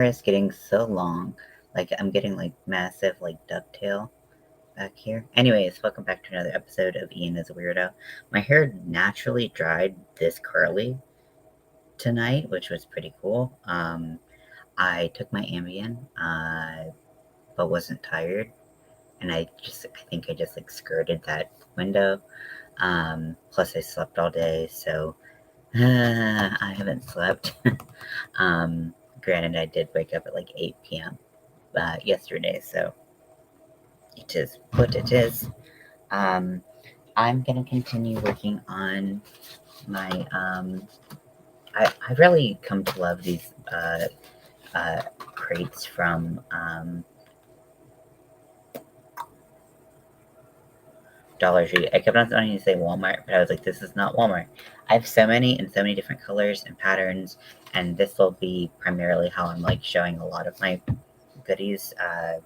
It's getting so long. Like, I'm getting, like, massive, like, ducktail back here. Anyways, welcome back to another episode of Ian is a Weirdo. My hair naturally dried this curly tonight, which was pretty cool. I took my Ambien, but wasn't tired. And I think I just, like, skirted that window. Plus I slept all day, so I haven't slept. Granted, I did wake up at, like, 8 p.m. Yesterday, so it is what it is. I'm gonna continue working on my. I've really come to love these crates from Dollar Tree. I kept on wanting to say Walmart, but I was like, this is not Walmart. I have so many in so many different colors and patterns, and this will be primarily how I'm like showing a lot of my goodies at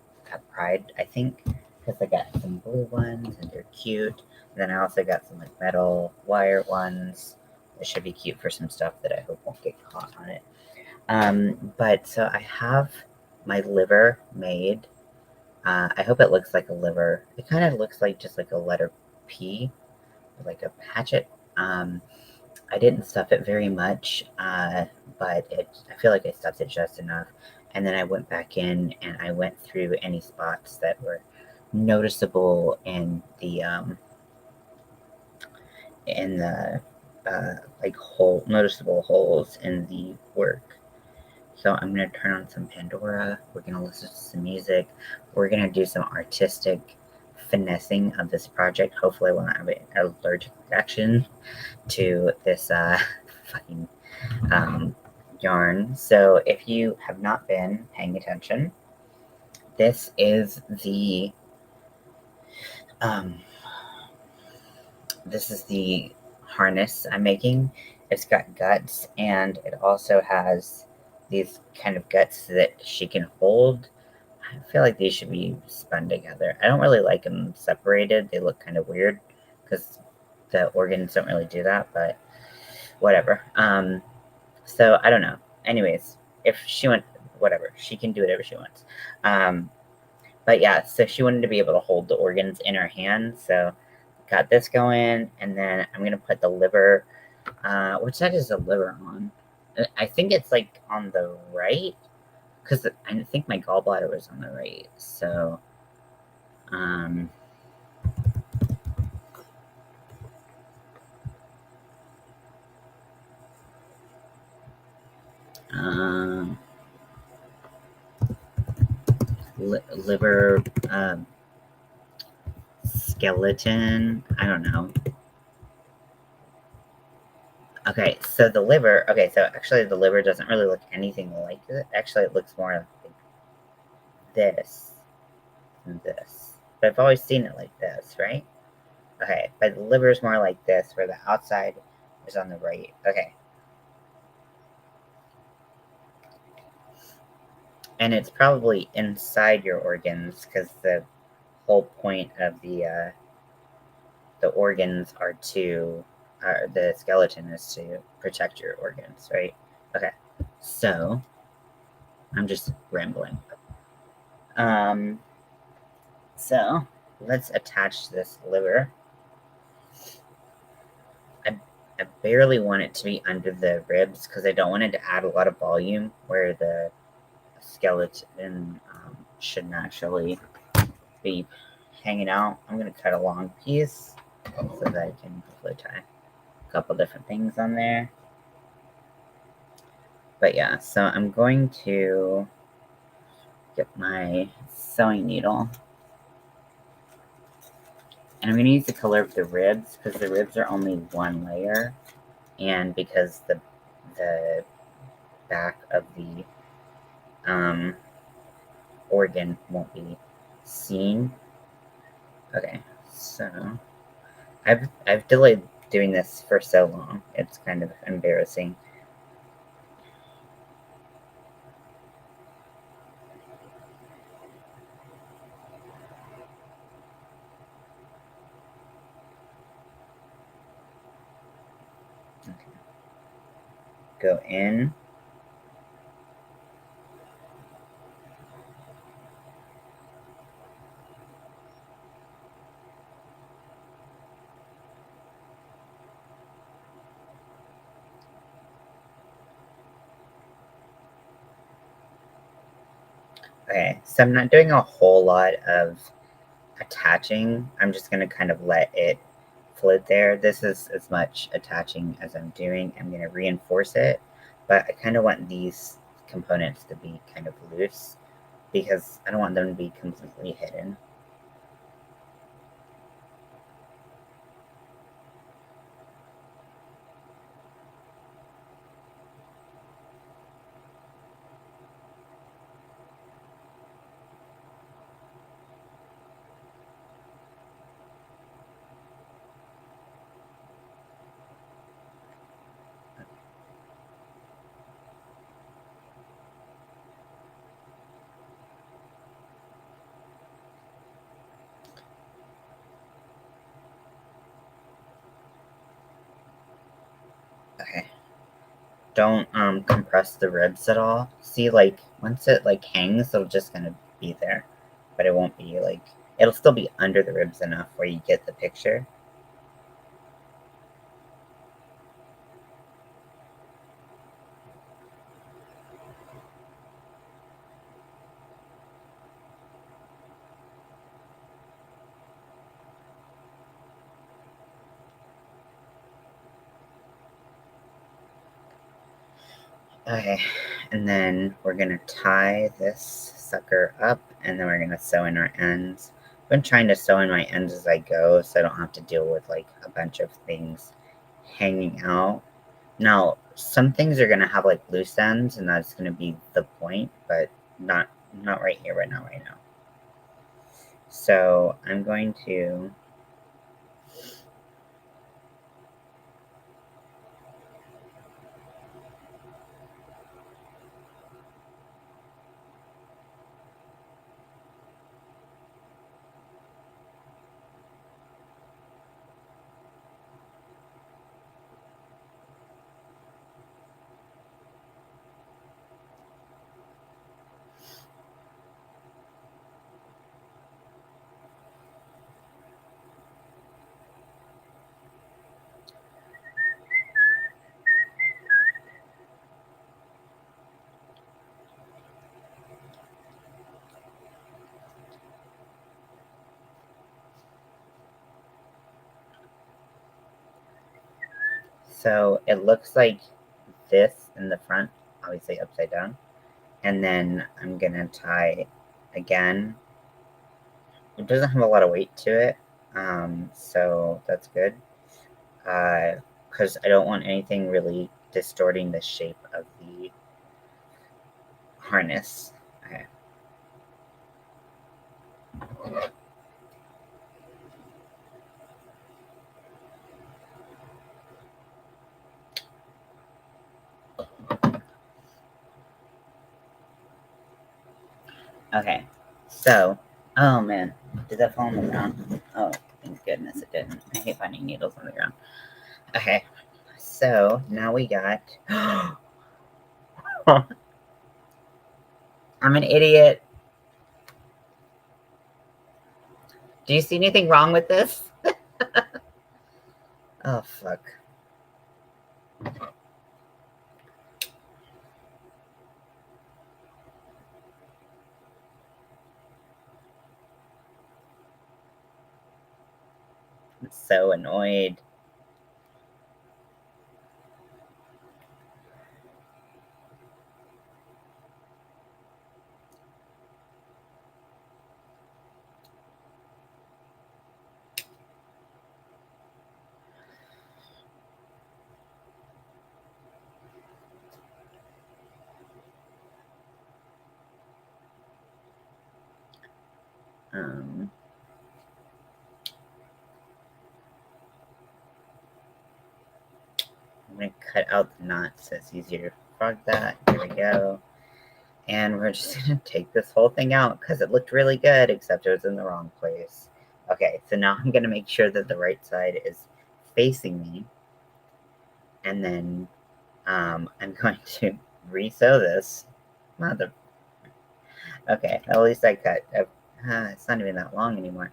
Pride, I think, because I got some blue ones and they're cute. And then I also got some like metal wire ones. It should be cute for some stuff that I hope won't get caught on it. But so I have my liver made. I hope it looks like a liver. It kind of looks like just like a letter P, like a hatchet. I didn't stuff it very much, but I feel like I stuffed it just enough. And then I went back in and I went through any spots that were noticeable in the like noticeable holes in the work. So I'm gonna turn on some Pandora. We're gonna listen to some music. We're gonna do some artistic finessing of this project. Hopefully, I won't have an allergic reaction to this fucking yarn. So if you have not been paying attention, this is the harness I'm making. It's got guts, and it also has these kind of guts that she can hold. I feel like these should be spun together. I don't really like them separated. They look kind of weird because the organs don't really do that, but whatever. So I don't know. Anyways, if she went, whatever, she can do whatever she wants. But yeah, so she wanted to be able to hold the organs in her hand. So got this going, and then I'm gonna put the liver. Which side is the liver on? I think it's like on the right, because I think my gallbladder was on the right. So, um, um, liver skeleton. I don't know. Okay, so the liver. Okay, so actually the liver doesn't really look anything like it. Actually, it looks more like this and this. But I've always seen it like this, right? Okay, but the liver is more like this, where the outside is on the right. Okay. And it's probably inside your organs, because the whole point of the organs are the skeleton is to protect your organs, right? Okay, so I'm just rambling. Um, so let's attach this liver. I, I barely want it to be under the ribs because I don't want it to add a lot of volume where the skeleton should naturally be hanging out. I'm going to cut a long piece so that I can hopefully tie a couple different things on there. But yeah, so I'm going to get my sewing needle. And I'm going to use the color of the ribs because the ribs are only one layer. And because the back of the organ won't be seen. Okay, so I've delayed doing this for so long. It's kind of embarrassing. Okay. Go in. Okay, so I'm not doing a whole lot of attaching. I'm just going to kind of let it float there. This is as much attaching as I'm doing. I'm going to reinforce it, but I kind of want these components to be kind of loose because I don't want them to be completely hidden. Okay. Don't compress the ribs at all. See, like once it like hangs, it'll just kind of be there, but it won't be like it'll still be under the ribs enough where you get the picture. Okay, and then we're gonna tie this sucker up, and then we're gonna sew in our ends. I've been trying to sew in my ends as I go, so I don't have to deal with like a bunch of things hanging out. Now, some things are gonna have like loose ends, and that's gonna be the point, but not right here, right now. So I'm going to so it looks like this in the front, obviously upside down, and then I'm gonna tie again. It doesn't have a lot of weight to it, so that's good. Because I don't want anything really distorting the shape of the harness. Okay. Okay. So, oh man, did that fall on the ground? Oh, thank goodness it didn't. I hate finding needles on the ground. Okay. So now we got. I'm an idiot. Do you see anything wrong with this? Oh fuck. I'm so annoyed. Um, I'm gonna cut out the knot so it's easier to frog that. Here we go. And we're just gonna take this whole thing out because it looked really good, except it was in the wrong place. Okay, so now I'm gonna make sure that the right side is facing me, and then I'm going to re-sew this. Mother. Okay, at least I cut. It's not even that long anymore,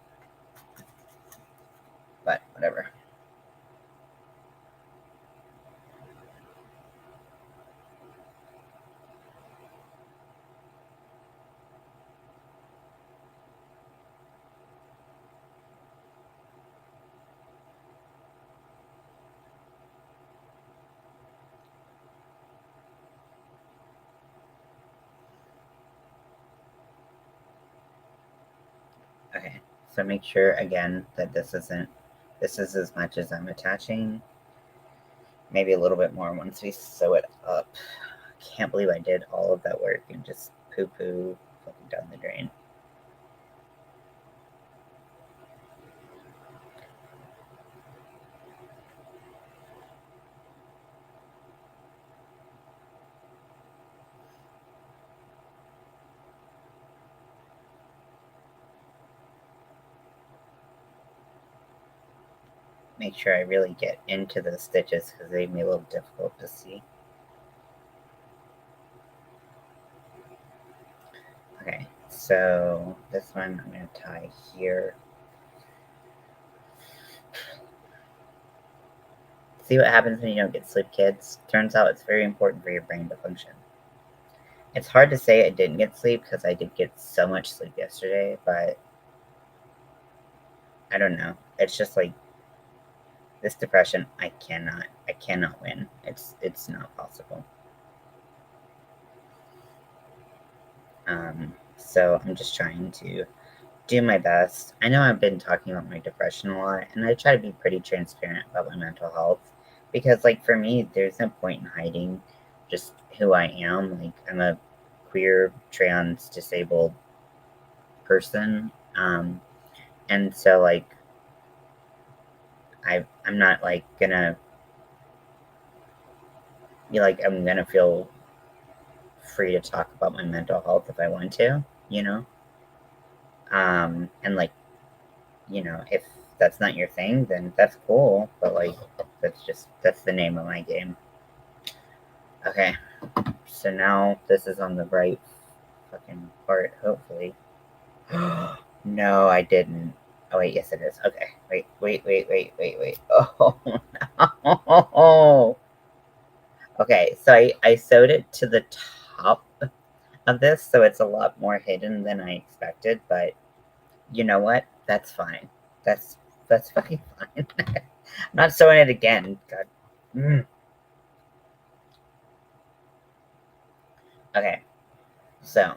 but whatever. So make sure again that this is as much as I'm attaching. Maybe a little bit more once we sew it up. Can't believe I did all of that work and just poo-poo fucking down the drain. Make sure I really get into the stitches because they may be a little difficult to see. Okay, so this one I'm going to tie here. See what happens when you don't get sleep, kids? Turns out it's very important for your brain to function. It's hard to say I didn't get sleep because I did get so much sleep yesterday, but I don't know. It's just like this depression, I cannot win. It's not possible. So I'm just trying to do my best. I know I've been talking about my depression a lot, and I try to be pretty transparent about my mental health because, like, for me, there's no point in hiding just who I am. Like, I'm a queer, trans, disabled person, and so like I'm not like gonna be like I'm gonna feel free to talk about my mental health if I want to, you know. And like, you know, if that's not your thing, then that's cool. But like, that's the name of my game. Okay, so now this is on the right fucking part, hopefully. No, I didn't. Oh wait, yes it is. Okay, wait. Oh no. Okay, so I sewed it to the top of this, so it's a lot more hidden than I expected, but you know what? That's fine. That's that's fucking fine. I'm not sewing it again. God. Mm. Okay, so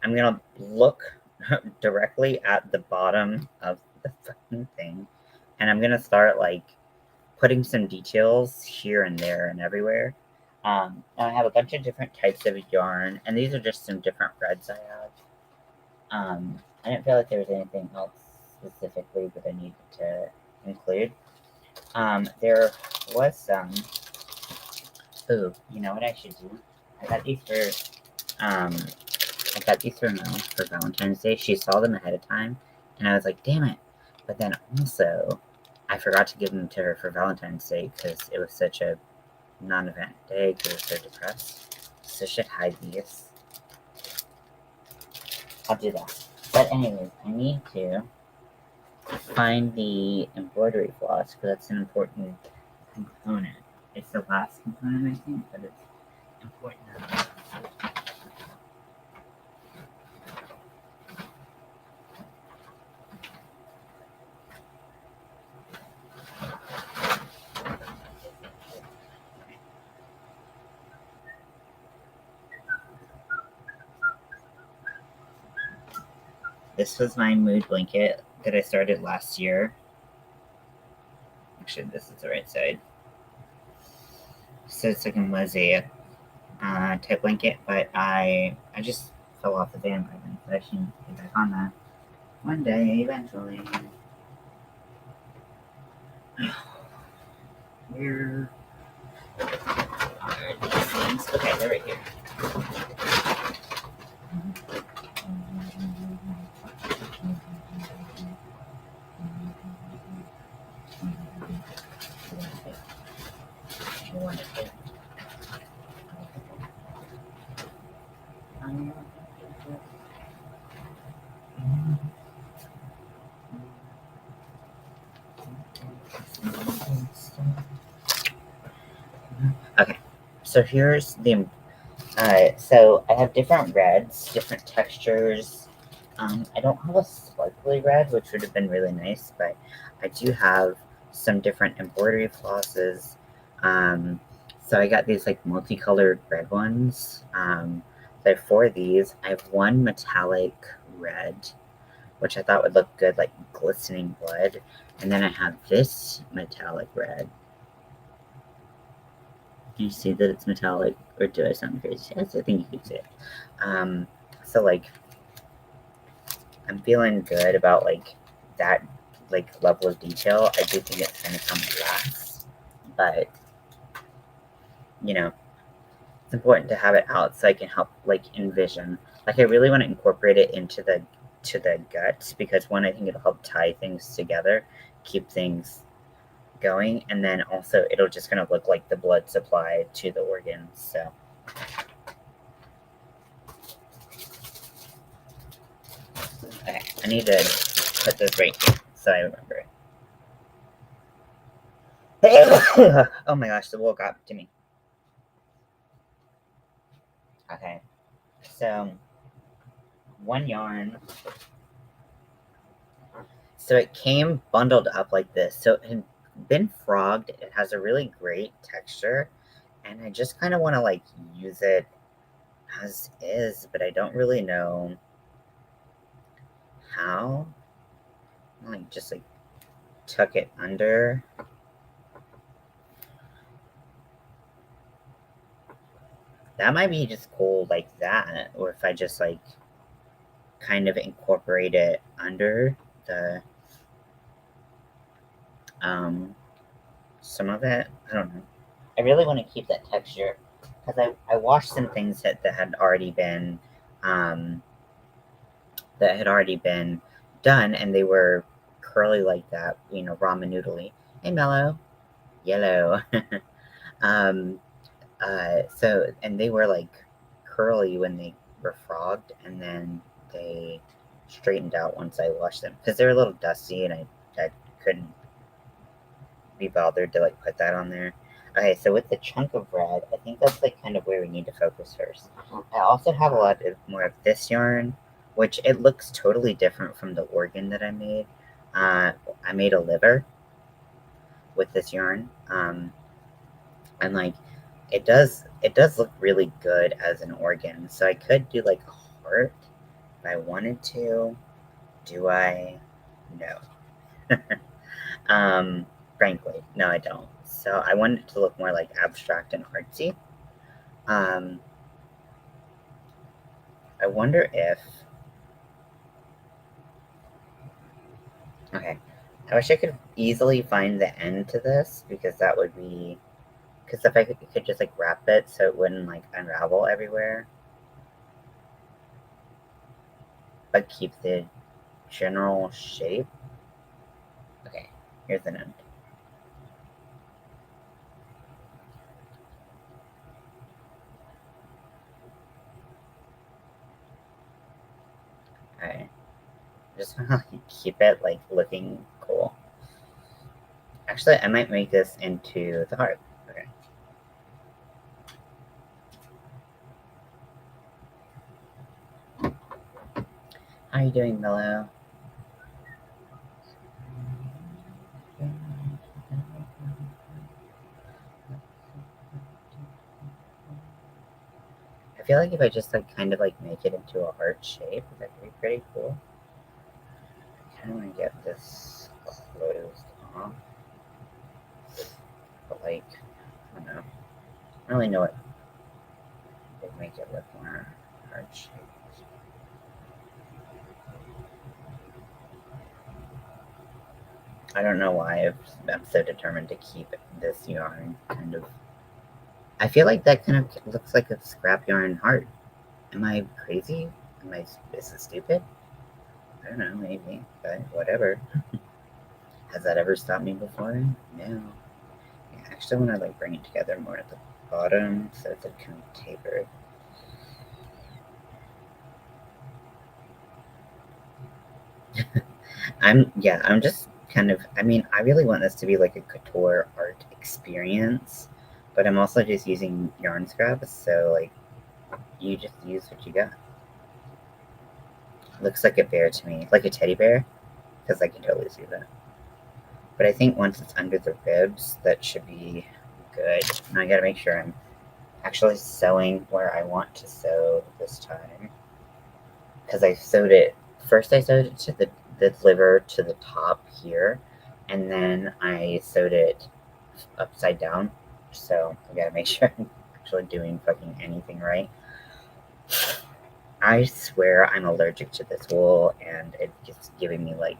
I'm gonna look directly at the bottom of the fucking thing, and I'm gonna start like putting some details here and there and everywhere. And I have a bunch of different types of yarn, and these are just some different threads I have. I didn't feel like there was anything else specifically that I needed to include. There was some. Ooh, you know what I should do? I got these for I got these for Mel for Valentine's Day. She saw them ahead of time, and I was like, damn it. But then also, I forgot to give them to her for Valentine's Day because it was such a non-event day because I was so depressed. So I should hide these. I'll do that. But anyways, I need to find the embroidery floss because that's an important component. It's the last component, I think, but it's important. This was my mood blanket that I started last year. Actually, this is the right side. So it's like a mosaic type blanket, but I just fell off the bandwagon, so I should get back on that one day eventually. Where are these things? Okay, they're right here. Okay, so here's the. So I have different reds, different textures. I don't have a sparkly red, which would have been really nice, but I do have some different embroidery flosses. So I got these like multicolored red ones. So I have four of these. I have one metallic red. which I thought would look good, like glistening blood. And then I have this metallic red. Can you see that it's metallic, or do I sound crazy? Yes, I think you can see it. So like, I'm feeling good about like that like level of detail. I do think it's gonna come last, but you know, it's important to have it out so I can help like envision. Like I really want to incorporate it into the guts, because one, I think it'll help tie things together, keep things going, and then also it'll just kind of look like the blood supply to the organs. So okay, I need to put this right here so I remember it. Oh my gosh, the wool got to me. Okay, so one yarn. So it came bundled up like this. So it had been frogged. It has a really great texture, and I just kind of want to like use it as is, but I don't really know how. Like just like tuck it under. That might be just cool like that, or if I just like kind of incorporate it under the some of it. I don't know. I really want to keep that texture because I washed some things that had already been um, done, and they were curly like that, ramen noodly. Hey, mellow, yellow. um, and they were like curly when they were frogged, and then they straightened out once I washed them because they were a little dusty, and I couldn't be bothered to like put that on there. Okay, so with the chunk of red, I think that's like kind of where we need to focus first. I also have a lot of more of this yarn, which it looks totally different from the organ that I made. I made a liver with this yarn, and like it does look really good as an organ. So I could do like a heart if I wanted to. Do I? No. Um, Frankly, no, I don't. So I want it to look more like abstract and artsy. Um, I wonder if. Okay. I wish I could easily find the end to this, because that would be. Because if I could just like wrap it so it wouldn't like unravel everywhere, but keep the general shape. Okay, here's an end. Alright. Just want to keep it like looking cool. Actually, I might make this into the heart. Okay. How are you doing, Mellow? I feel like if I just like kind of like make it into a heart shape, that could be pretty cool. I kind of want to get this closed off, but like, I don't know. I don't really know what would make it look more heart shaped. I don't know why I'm so determined to keep this yarn kind of. I feel like that kind of looks like a scrap yarn heart. Am I crazy? Is it stupid? I don't know, maybe, but whatever. Has that ever stopped me before? No. Yeah, I actually want to like bring it together more at the bottom so it's like kind of tapered. I'm just kind of, I really want this to be like a couture art experience, but I'm also just using yarn scraps, so like you just use what you got. Looks like a bear to me, like a teddy bear, because I can totally see that. But I think once it's under the ribs, that should be good. Now I gotta make sure I'm actually sewing where I want to sew this time, because I sewed it first I sewed it to the liver to the top here, and then I sewed it upside down. So I gotta make sure I'm actually doing fucking anything right. I swear I'm allergic to this wool, and it's giving me like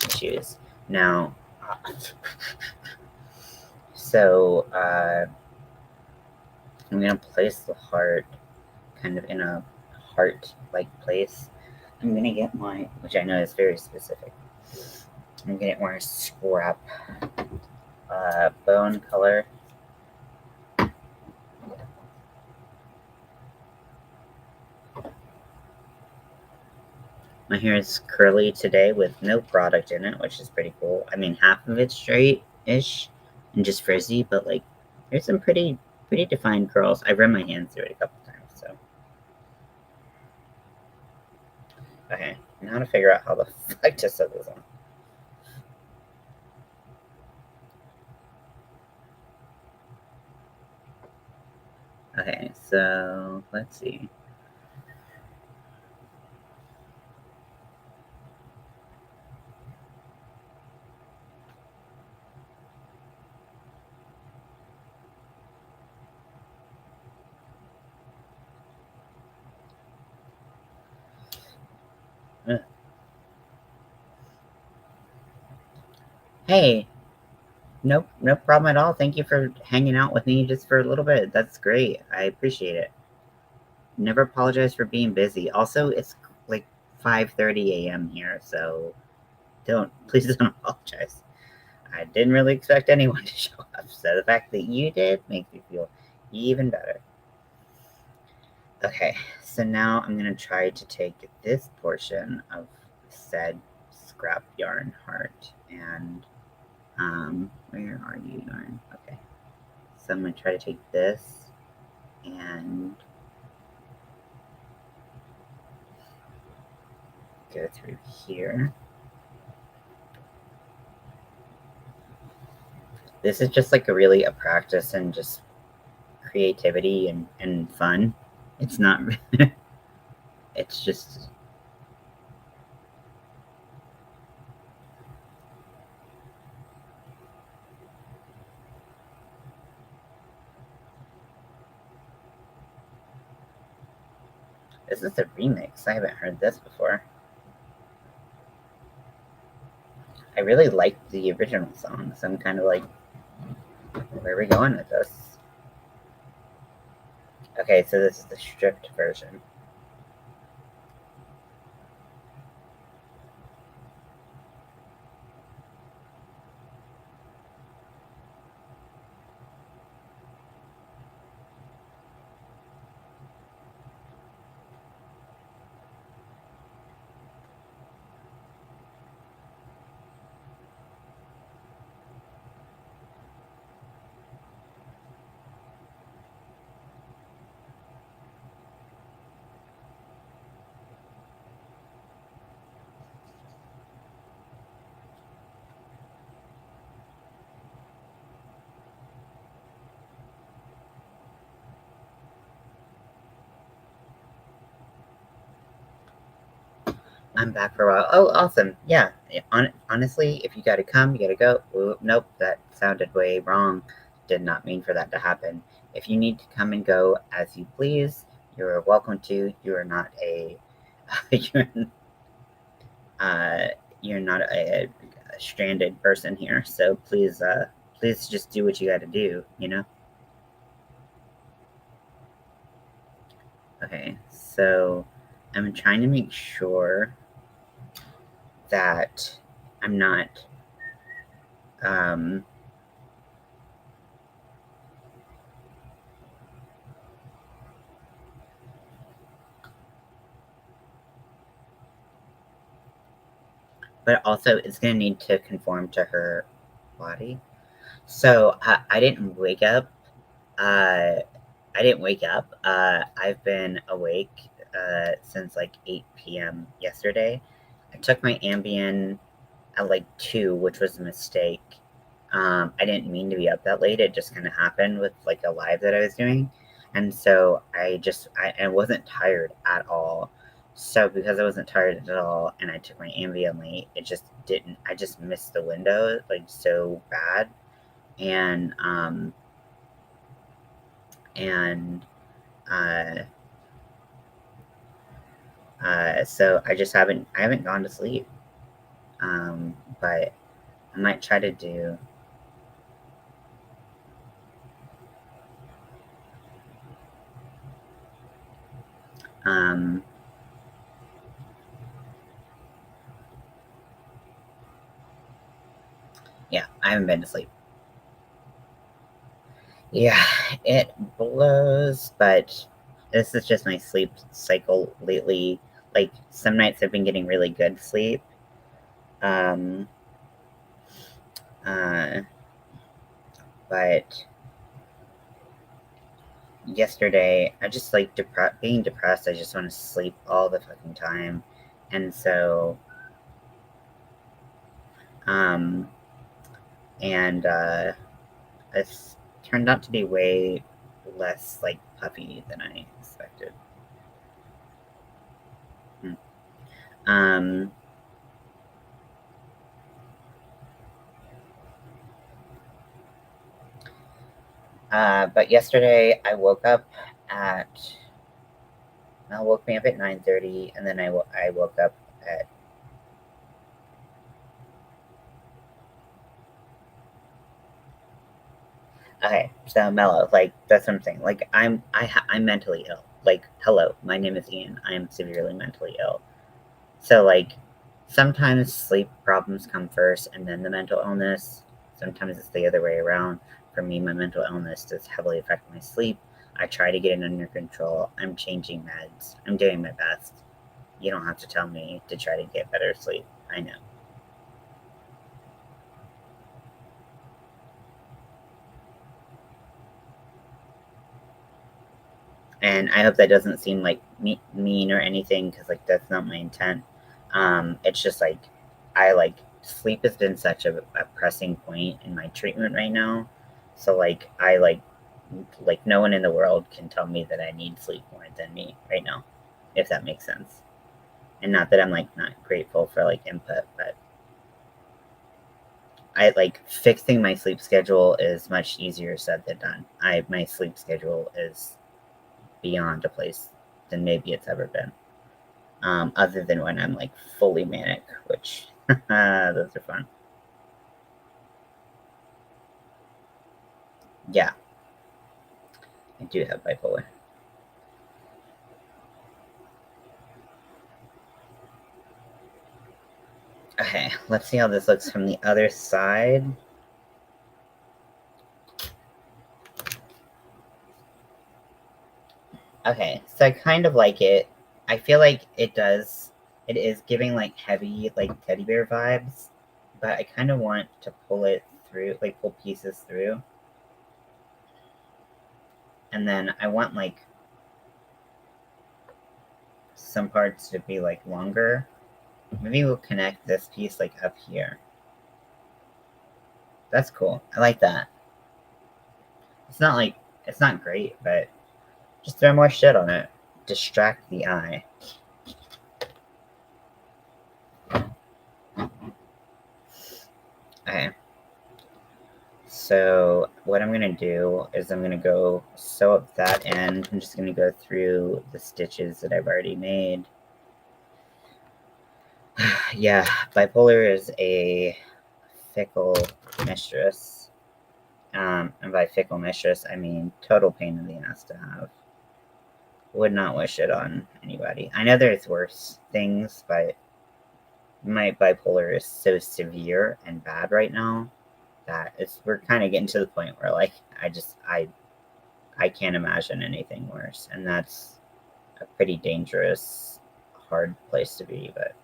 issues. Now, so I'm gonna place the heart kind of in a heart-like place. I'm gonna get my, which I know is very specific. I'm gonna get more scrap bone color. My hair is curly today with no product in it, which is pretty cool. I mean, half of it's straight-ish and just frizzy, but like, there's some pretty defined curls. I've run my hands through it a couple times, so. Okay, now to figure out how the fuck to sew this on. Okay, so let's see. Hey, nope, no problem at all. Thank you for hanging out with me just for a little bit. That's great. I appreciate it. Never apologize for being busy. Also, it's like 5:30 a.m. here, so please don't apologize. I didn't really expect anyone to show up, so the fact that you did makes me feel even better. Okay, so now I'm gonna try to take this portion of said scrap yarn heart and where are you, yarn? Okay, so I'm gonna try to take this and go through here. This is just like a practice and just creativity and fun. It's not, it's just, this is a remix. I haven't heard this before. I really liked the original song, so I'm kind of like, where are we going with this? Okay, so this is the stripped version. I'm back for a while. Oh, awesome. Yeah. Honestly, if you gotta come, you gotta go. Ooh, nope, that sounded way wrong. Did not mean for that to happen. If you need to come and go as you please, you're welcome to. You are not a you're, uh, you're not a stranded person here. So please just do what you gotta do, you know? Okay, so I'm trying to make sure that I'm not um, but also it's gonna need to conform to her body. So I didn't wake up. I didn't wake up. I've been awake since like 8 p.m. yesterday. I took my Ambien at like 2, which was a mistake. I didn't mean to be up that late. It just kind of happened with like a live that I was doing. And so I wasn't tired at all. So because I wasn't tired at all and I took my Ambien late, I just missed the window like so bad. And and uh so I haven't gone to sleep. But I might try to do um yeah, I haven't been to sleep. Yeah, it blows, but this is just my sleep cycle lately. Like some nights I've been getting really good sleep. Um uh but yesterday I just like being depressed. I just want to sleep all the fucking time. And so um and it's turned out to be way less like puffy than I expected. Hmm. Um, but yesterday at I woke me up at 9:30, and then I woke up at okay. So mellow, like that's what I'm saying. Like I'm mentally ill. Like hello, my name is Ian. I am severely mentally ill. So like sometimes sleep problems come first, and then the mental illness. Sometimes it's the other way around. For me, my mental illness does heavily affect my sleep. I try to get it under control. I'm changing meds. I'm doing my best. You don't have to tell me to try to get better sleep. I know. And I hope that doesn't seem like mean or anything because like that's not my intent. It's just like I like sleep has been such a pressing point in my treatment right now. So like no one in the world can tell me that I need sleep more than me right now, if that makes sense. And not that I'm like not grateful for like input, but I like fixing my sleep schedule is much easier said than done. I my sleep schedule is beyond a place than maybe it's ever been. Other than when I'm like fully manic, which those are fun. Yeah, I do have bipolar. Okay, let's see how this looks from the other side. Okay, so I kind of like it. I feel like it is giving like heavy, like teddy bear vibes, but I kind of want to pull it through, like pull pieces through. And then I want like some parts to be like longer. Maybe we'll connect this piece like up here. That's cool. I like that. It's not great, but just throw more shit on it. Distract the eye. Okay. So what I'm gonna do is I'm gonna go sew up that end. I'm just gonna go through the stitches that I've already made. Yeah, bipolar is a fickle mistress. And by fickle mistress, I mean total pain in the ass to have. Would not wish it on anybody. I know there's worse things, but my bipolar is so severe and bad right now that we're kind of getting to the point where like I can't imagine anything worse, and that's a pretty dangerous, hard place to be. But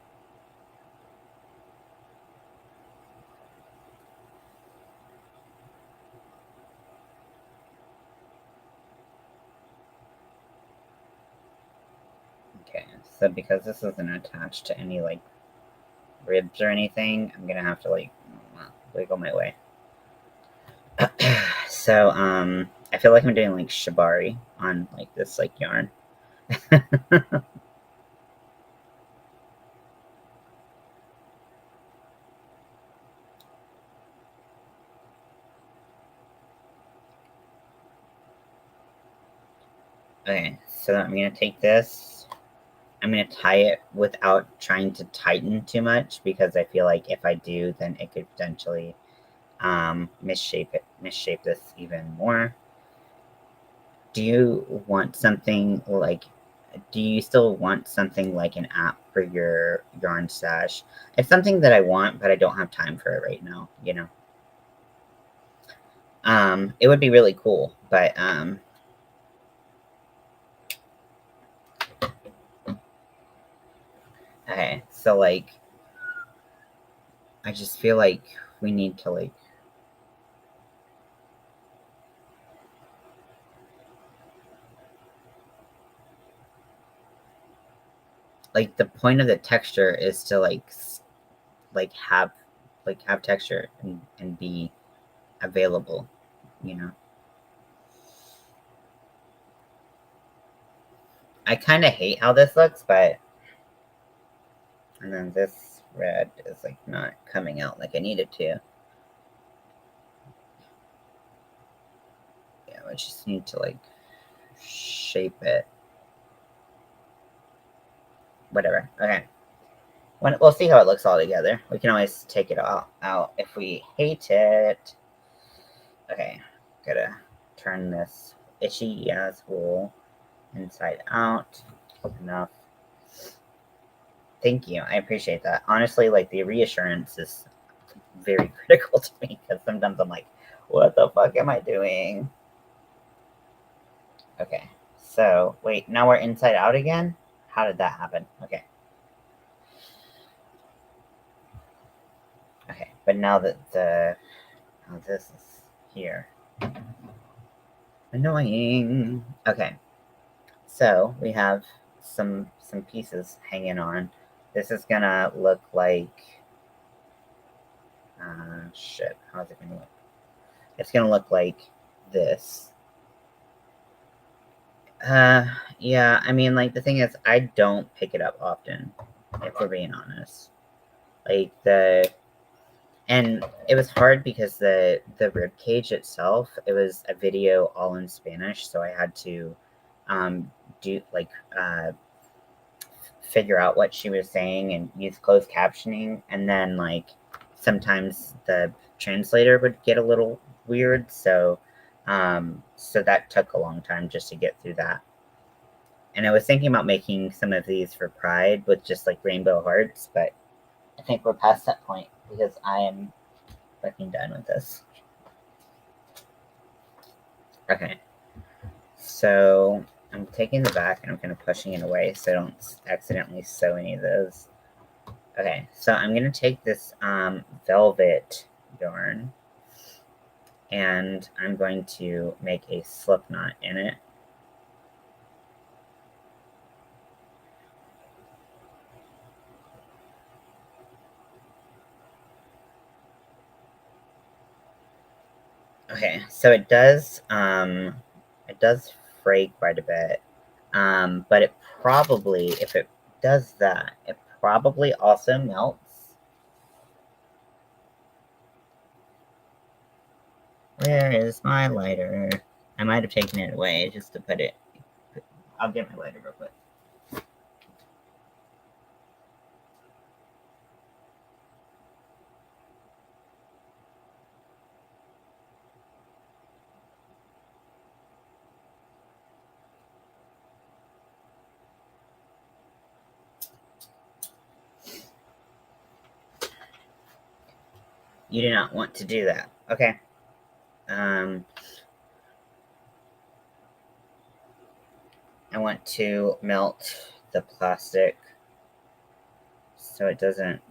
okay, so because this isn't attached to any like ribs or anything, I'm gonna have to like wiggle my way. So I feel like I'm doing like shibari on like this like yarn. Okay, so I'm going to take this. I'm going to tie it without trying to tighten too much because I feel like if I do, then it could potentially misshape this even more. Do you want something like, do you still want something like an app for your yarn stash? It's something that I want, but I don't have time for it right now, you know? It would be really cool, but, okay, so, like, I just feel like we need to, like the point of the texture is to, like, have texture and be available, you know? I kinda hate how this looks, but and then this red is, like, not coming out like I need it to. Yeah, I just need to, like, shape it. Whatever. Okay. We'll see how it looks all together. We can always take it all out if we hate it. Okay. Gotta turn this itchy ass wool inside out. Enough. Thank you. I appreciate that. Honestly, like, the reassurance is very critical to me because sometimes I'm like, what the fuck am I doing? Okay. So, wait, now we're inside out again? How did that happen? Okay. Okay, but now that this is here. Annoying. Okay, so we have some pieces hanging on. This is gonna look like shit. How's it gonna look? It's gonna look like this. Yeah. I mean, like the thing is, I don't pick it up often, if we're being honest. Like and it was hard because the rib cage itself, it was a video all in Spanish, so I had to do like figure out what she was saying and use closed captioning, and then like sometimes the translator would get a little weird, so so that took a long time just to get through that. And I was thinking about making some of these for Pride with just like rainbow hearts, but I think we're past that point because I am fucking done with this. Okay, so I'm taking the back and I'm kind of pushing it away so I don't accidentally sew any of those. Okay, so I'm gonna take this velvet yarn and I'm going to make a slip knot in it. Okay, so it does fray quite a bit, but it probably, if it does that, it probably also melts. Where is my lighter? I might have taken it away just to put it. I'll get my lighter real quick. You do not want to do that. Okay. I want to melt the plastic so it doesn't.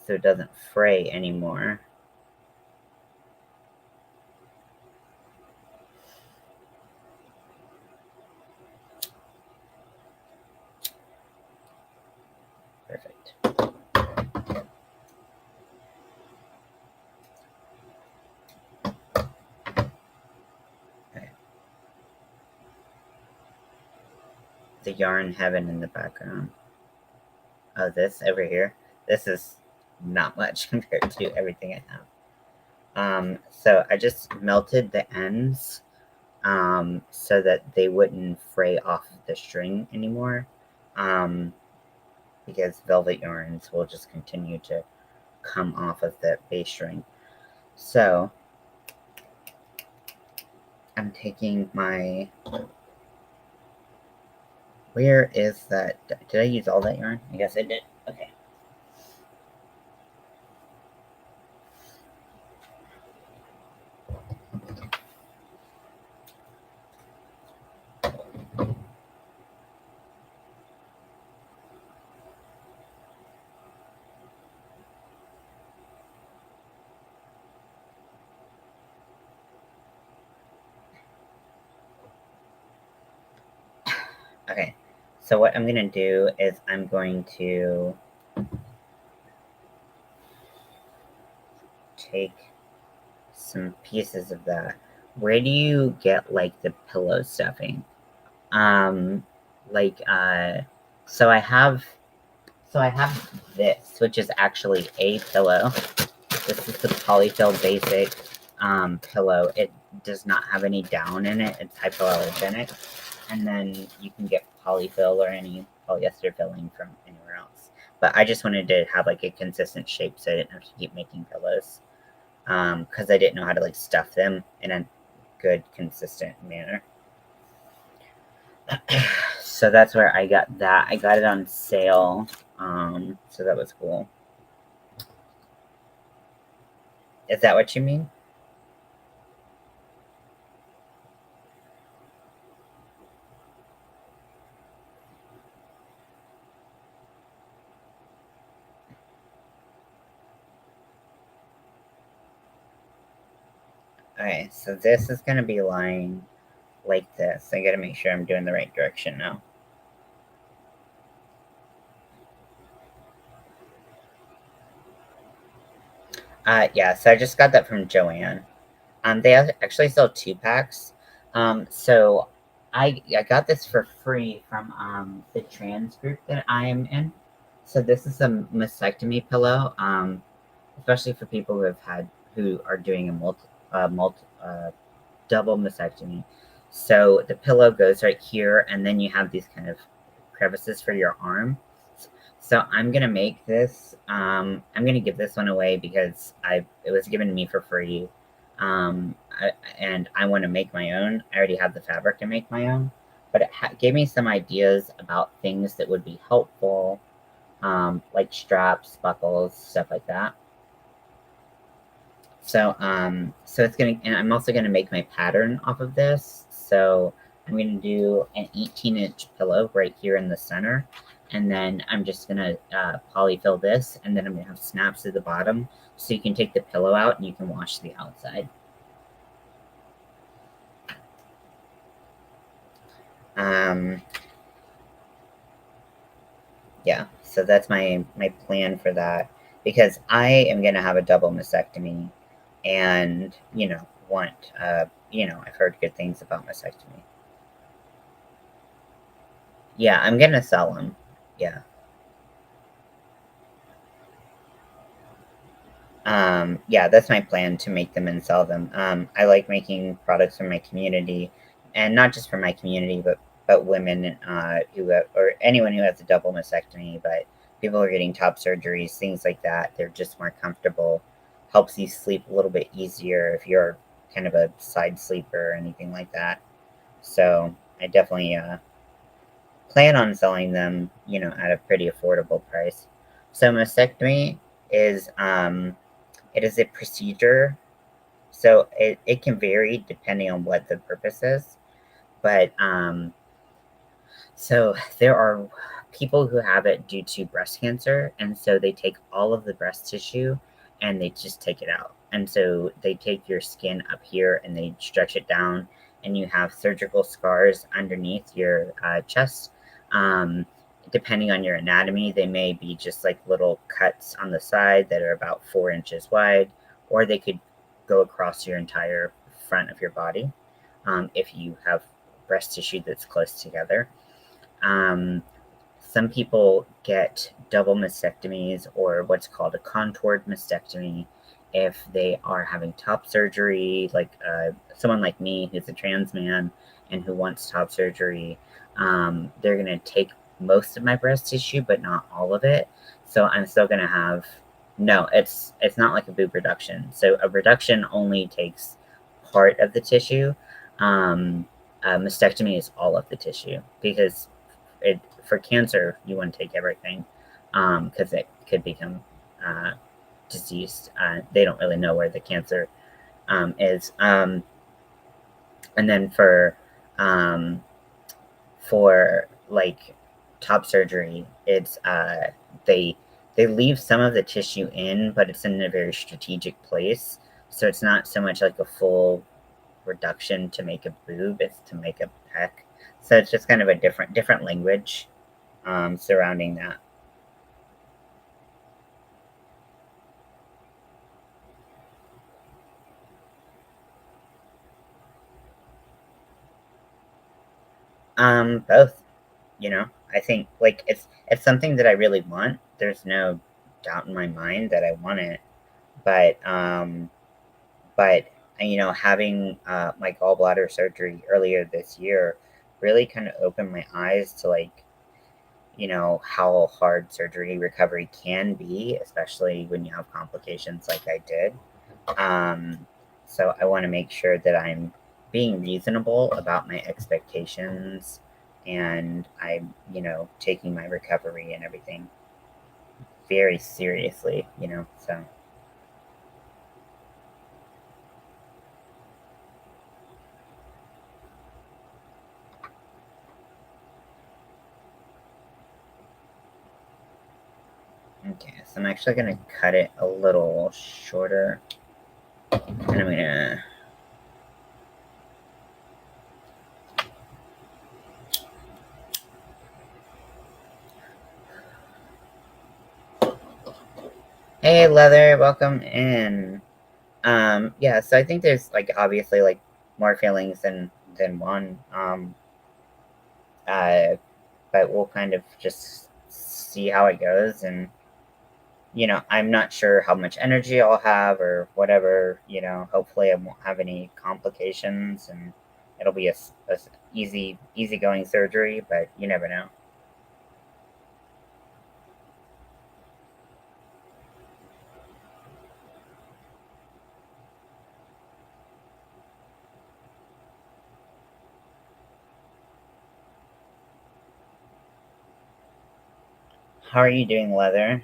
So it doesn't fray anymore. Perfect. Okay. The yarn heaven in the background. Oh, this over here. this is not much compared to everything I have. So I just melted the ends so that they wouldn't fray off the string anymore, because velvet yarns will just continue to come off of the base string. So I'm taking my, where is that? Did I use all that yarn? I guess I did. Okay. Okay, so what I'm gonna do is I'm going to take some pieces of that. Where do you get like the pillow stuffing? Like so I have this, which is actually a pillow. This is the Polyfill Basic pillow. It does not have any down in it. It's hypoallergenic. And then you can get polyfill or any polyester filling from anywhere else. But I just wanted to have like a consistent shape so I didn't have to keep making pillows. Because I didn't know how to like stuff them in a good, consistent manner. So that's where I got that. I got it on sale. So that was cool. Is that what you mean? Okay, so this is gonna be lying like this. I gotta make sure I'm doing the right direction now. Yeah, so I just got that from Joann. They actually sell 2 packs. So I got this for free from the trans group that I am in. So this is a mastectomy pillow, especially for people who are doing a double mastectomy. So the pillow goes right here, and then you have these kind of crevices for your arm. So I'm gonna make this. I'm gonna give this one away because it was given to me for free, and I want to make my own. I already have the fabric to make my own, but it gave me some ideas about things that would be helpful, like straps, buckles, stuff like that. So it's gonna, and I'm also gonna make my pattern off of this. So I'm gonna do an 18-inch pillow right here in the center, and then I'm just gonna polyfill this, and then I'm gonna have snaps at the bottom, so you can take the pillow out and you can wash the outside. Um, yeah, so that's my plan for that, because I am gonna have a double mastectomy, and want I've heard good things about mastectomy. Yeah, I'm gonna sell them. Yeah. Yeah, that's my plan, to make them and sell them. I like making products for my community, and not just for my community, but women who have, or anyone who has a double mastectomy, but people who are getting top surgeries, things like that. They're just more comfortable. Helps you sleep a little bit easier if you're kind of a side sleeper or anything like that. So I definitely plan on selling them, at a pretty affordable price. So mastectomy is it is a procedure, so it can vary depending on what the purpose is. But so there are people who have it due to breast cancer, and so they take all of the breast tissue and they just take it out. And so they take your skin up here and they stretch it down, and you have surgical scars underneath your chest. Um, Depending on your anatomy, they may be just like little cuts on the side that are about 4 inches wide, or they could go across your entire front of your body, if you have breast tissue that's close together. Um, some people get double mastectomies or what's called a contoured mastectomy if they are having top surgery, like someone like me who's a trans man and who wants top surgery. They're going to take most of my breast tissue, but not all of it. So I'm still going to have, no, it's not like a boob reduction. So a reduction only takes part of the tissue. Mastectomy is all of the tissue because for cancer you want to take everything because it could become diseased. They don't really know where the cancer is. And then um, for like top surgery, it's they they leave some of the tissue in, but it's in a very strategic place. So it's not so much like a full reduction to make a boob; it's to make a pec. So it's just kind of a different language surrounding that. Both. You know, I think like it's something that I really want. There's no doubt in my mind that I want it, but but you know, having my gallbladder surgery earlier this year really kind of opened my eyes to like you know how hard surgery recovery can be, especially when you have complications like I did. Um, so I want to make sure that I'm being reasonable about my expectations and I'm, you know, taking my recovery and everything very seriously, you know. So, okay, so I'm actually going to cut it a little shorter and I'm going to. Hey, Leather, welcome in. Yeah, so I think there's like obviously like more feelings than one. Uh, but we'll kind of just see how it goes. And, you know, I'm not sure how much energy I'll have or whatever. You know, hopefully I won't have any complications and it'll be a easygoing surgery, but you never know. How are you doing, Leather?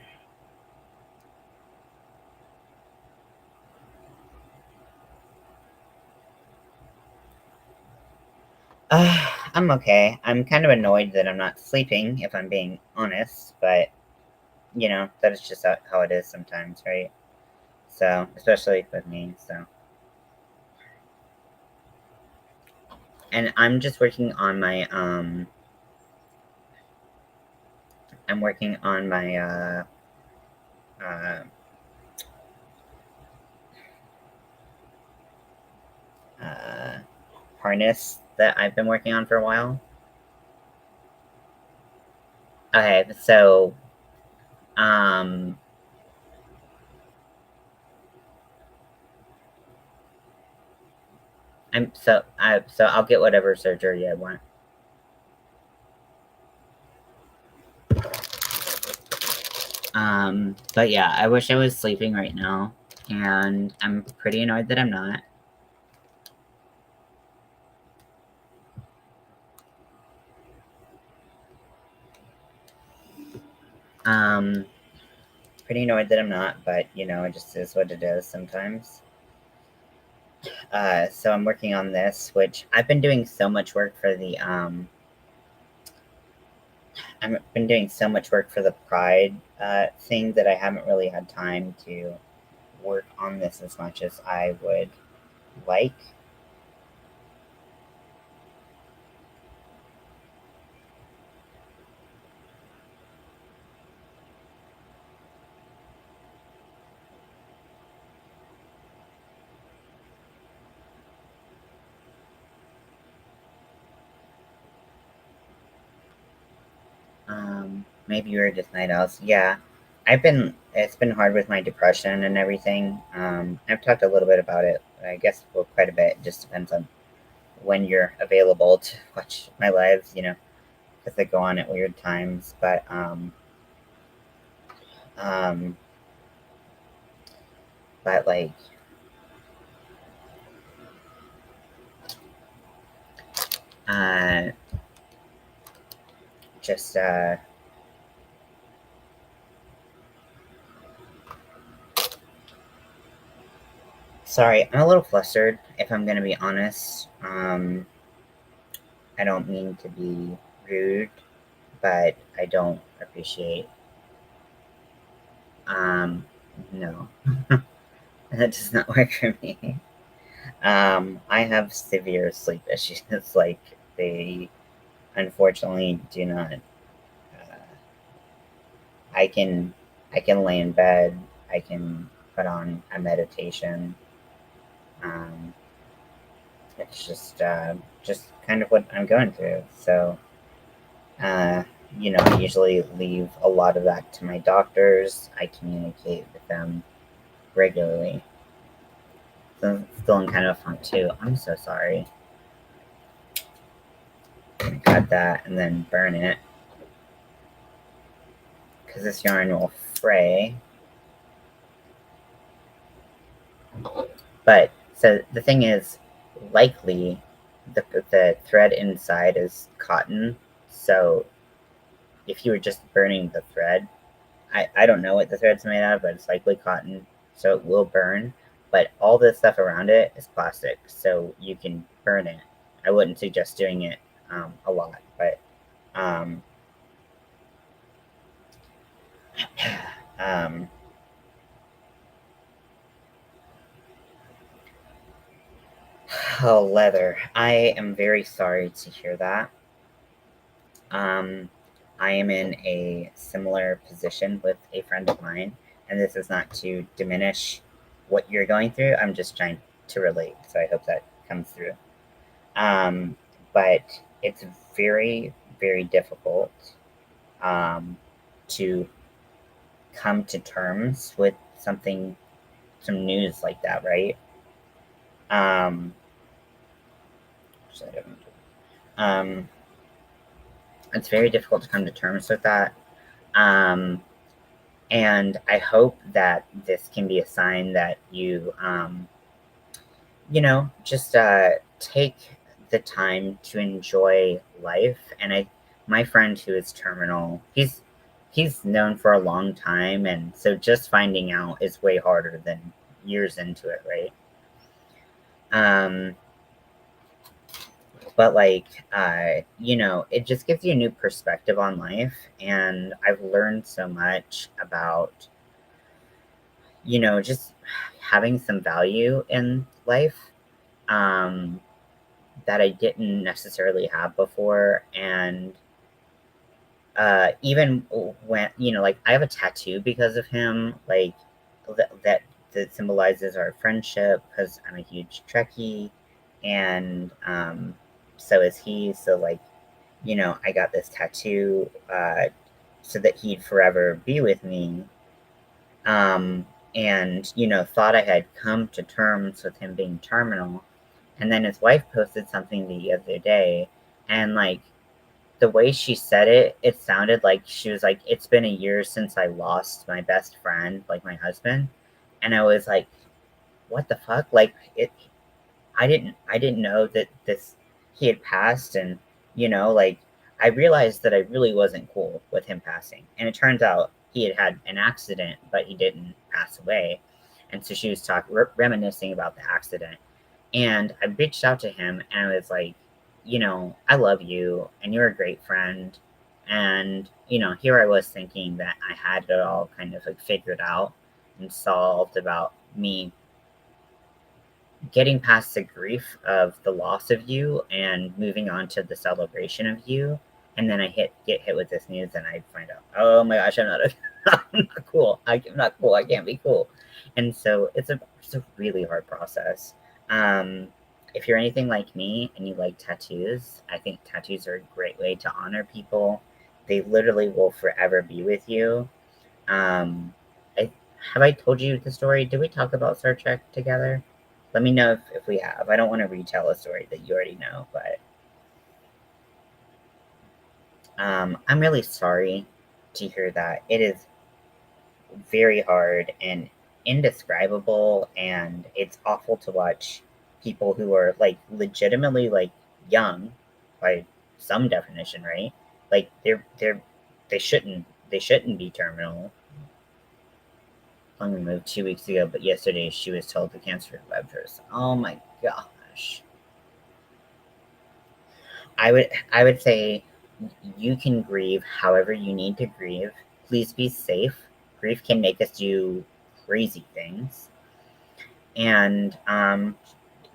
I'm okay. I'm kind of annoyed that I'm not sleeping, if I'm being honest, but you know, that is just how it is sometimes, right? So, especially with me, so. And I'm just working on my I'm working on my uh, uh, harness that I've been working on for a while. Okay, so um, so I'll get whatever surgery I want. But yeah, I wish I was sleeping right now, and I'm pretty annoyed that I'm not. Um, Pretty annoyed that I'm not, but you know, it just is what it is sometimes. So I'm working on this, which I've been doing so much work for the I've been doing so much work for the Pride thing that I haven't really had time to work on this as much as I would like. Maybe you were just night owls. Yeah, it's been hard with my depression and everything. I've talked a little bit about it. I guess well, quite a bit. It just depends on when you're available to watch my lives, because they go on at weird times. Um, but like, uh, just sorry, I'm a little flustered. If I'm gonna be honest, I don't mean to be rude, but I don't appreciate. Um, no, that does not work for me. I have severe sleep issues. Like they unfortunately do not. I can I can lay in bed. I can put on a meditation. Um, it's just kind of what I'm going through. So uh, I usually leave a lot of that to my doctors. I communicate with them regularly. So I'm still in kind of a funk too. I'm so sorry. Cut that and then burn it because this yarn will fray. But so the thing is, likely the thread inside is cotton. So if you were just burning the thread, I don't know what the thread's made out of, but it's likely cotton, so it will burn. But all the stuff around it is plastic, so you can burn it. I wouldn't suggest doing it a lot, but um, um, oh, leather. I am very sorry to hear that. Um, I am in a similar position with a friend of mine, and this is not to diminish what you're going through. I'm just trying to relate, so I hope that comes through. Um, but it's very, very difficult um, to come to terms with some news like that, right? Um, um, it's very difficult to come to terms with that. Um, And I hope that this can be a sign that just take the time to enjoy life. My friend who is terminal, he's known for a long time, and so just finding out is way harder than years into it, right? Um, but it just gives you a new perspective on life, and I've learned so much about just having some value in life um, that I didn't necessarily have before. And even when, like I have a tattoo because of him, like that symbolizes our friendship because I'm a huge Trekkie and so is he. So, like, I got this tattoo so that he'd forever be with me um, and thought I had come to terms with him being terminal. And then his wife posted something the other day, and like the way she said it, it sounded like she was like, "It's been a year since I lost my best friend, like my husband," and I was like, "What the fuck?" Like it, I didn't know that this he had passed, and like I realized that I really wasn't cool with him passing, and it turns out he had had an accident, but he didn't pass away, and so she was reminiscing about the accident, and I reached out to him, and I was like, I love you, and you're a great friend, and here I was thinking that I had it all kind of like figured out and solved about me getting past the grief of the loss of you and moving on to the celebration of you, and then get hit with this news, and I find out, oh my gosh, I'm not cool. I'm not cool. I can't be cool, and so it's a really hard process. Um, if you're anything like me and you like tattoos, I think tattoos are a great way to honor people they literally will forever be with you. Um, I, have I told you the story? Did we talk about Star Trek together? Let me know if we have. I don't want to retell a story that you already know, but I'm really sorry to hear that. It is very hard and indescribable, and it's awful to watch people who are like legitimately like young by some definition, right? Like they shouldn't be terminal. Lung removed 2 weeks ago, but yesterday she was told the cancer survived hers. Oh my gosh. I would say you can grieve however you need to grieve. Please be safe. Grief can make us do crazy things. And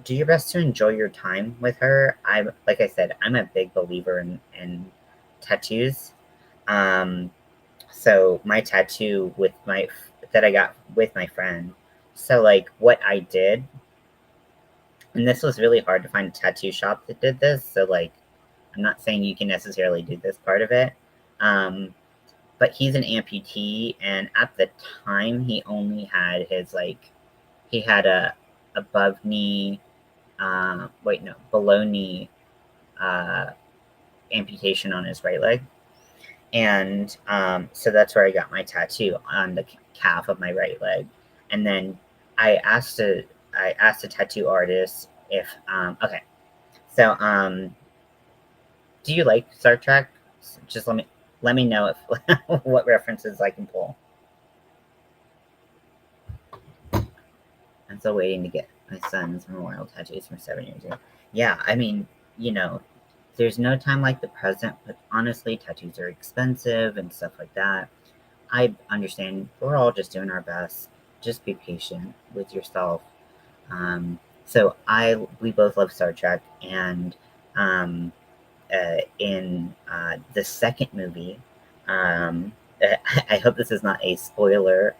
do your best to enjoy your time with her. Like I said, I'm a big believer in tattoos. Um, so my tattoo with my that I got with my friend. So like what I did, and this was really hard to find a tattoo shop that did this. So like I'm not saying you can necessarily do this part of it. Um, but he's an amputee, and at the time he only had his like he had a above knee wait, no, below knee uh, amputation on his right leg. And so that's where I got my tattoo on the calf of my right leg. And then I asked a, I asked a tattoo artist if, okay, so do you like Star Trek? Just let me know if what references I can pull. I'm still waiting to get my son's memorial tattoos from 7 years ago. Yeah, I mean, you know, there's no time like the present, but honestly, tattoos are expensive and stuff like that. I understand we're all just doing our best. Just be patient with yourself. So we both love Star Trek, and um, in the second movie, um, I hope this is not a spoiler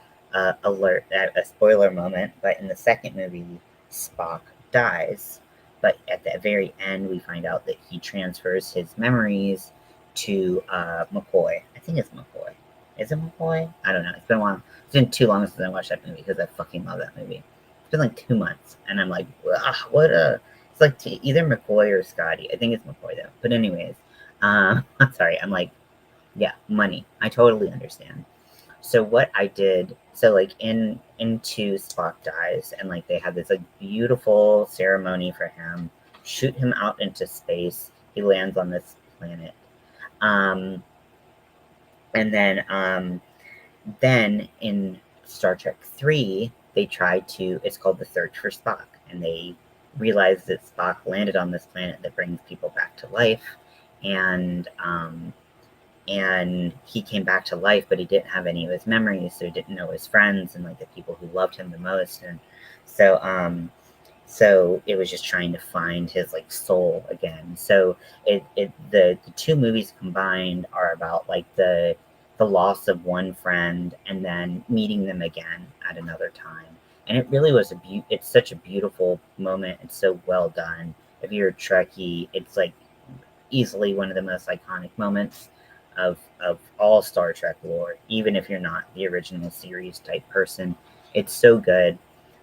alert, a spoiler moment, but in the second movie, Spock dies. But at the very end, we find out that he transfers his memories to McCoy. I think it's McCoy. Is it McCoy? I don't know. It's been a while. It's been too long since I watched that movie because I fucking love that movie. It's been like 2 months, and I'm like, what a it's like either McCoy or Scotty. I think it's McCoy though. But anyways, I'm sorry. I'm like, yeah, money. I totally understand. So what I did, so like into Spock dies, and like they have this like beautiful ceremony for him, shoot him out into space. He lands on this planet, um, and then in Star Trek 3, they tried to, it's called The Search for Spock, and they realized that Spock landed on this planet that brings people back to life, and he came back to life, but he didn't have any of his memories, so he didn't know his friends and like the people who loved him the most, and so so it was just trying to find his like soul again. So the two movies combined are about like the loss of one friend and then meeting them again at another time. And it really was it's such a beautiful moment. It's so well done. If you're a Trekkie, it's like easily one of the most iconic moments of all Star Trek lore, even if you're not the original series type person. It's so good.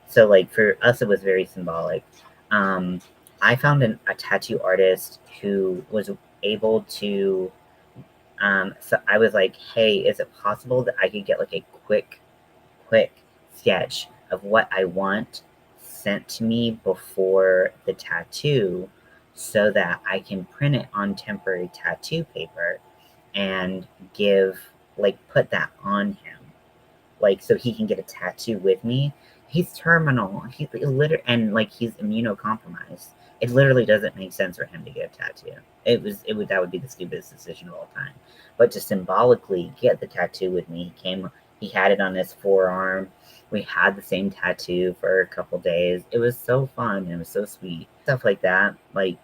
So like for us it was very symbolic. Um I found a tattoo artist who was able to so I was like, hey, is it possible that I could get like a quick sketch of what I want sent to me before the tattoo so that I can print it on temporary tattoo paper and give like put that on him, like so he can get a tattoo with me. He's terminal. He literally and like he's immunocompromised. It literally doesn't make sense for him to get a tattoo. That would be the stupidest decision of all time. But to symbolically get the tattoo with me, he had it on his forearm. We had the same tattoo for a couple days. It was so fun and it was so sweet. Stuff like that, like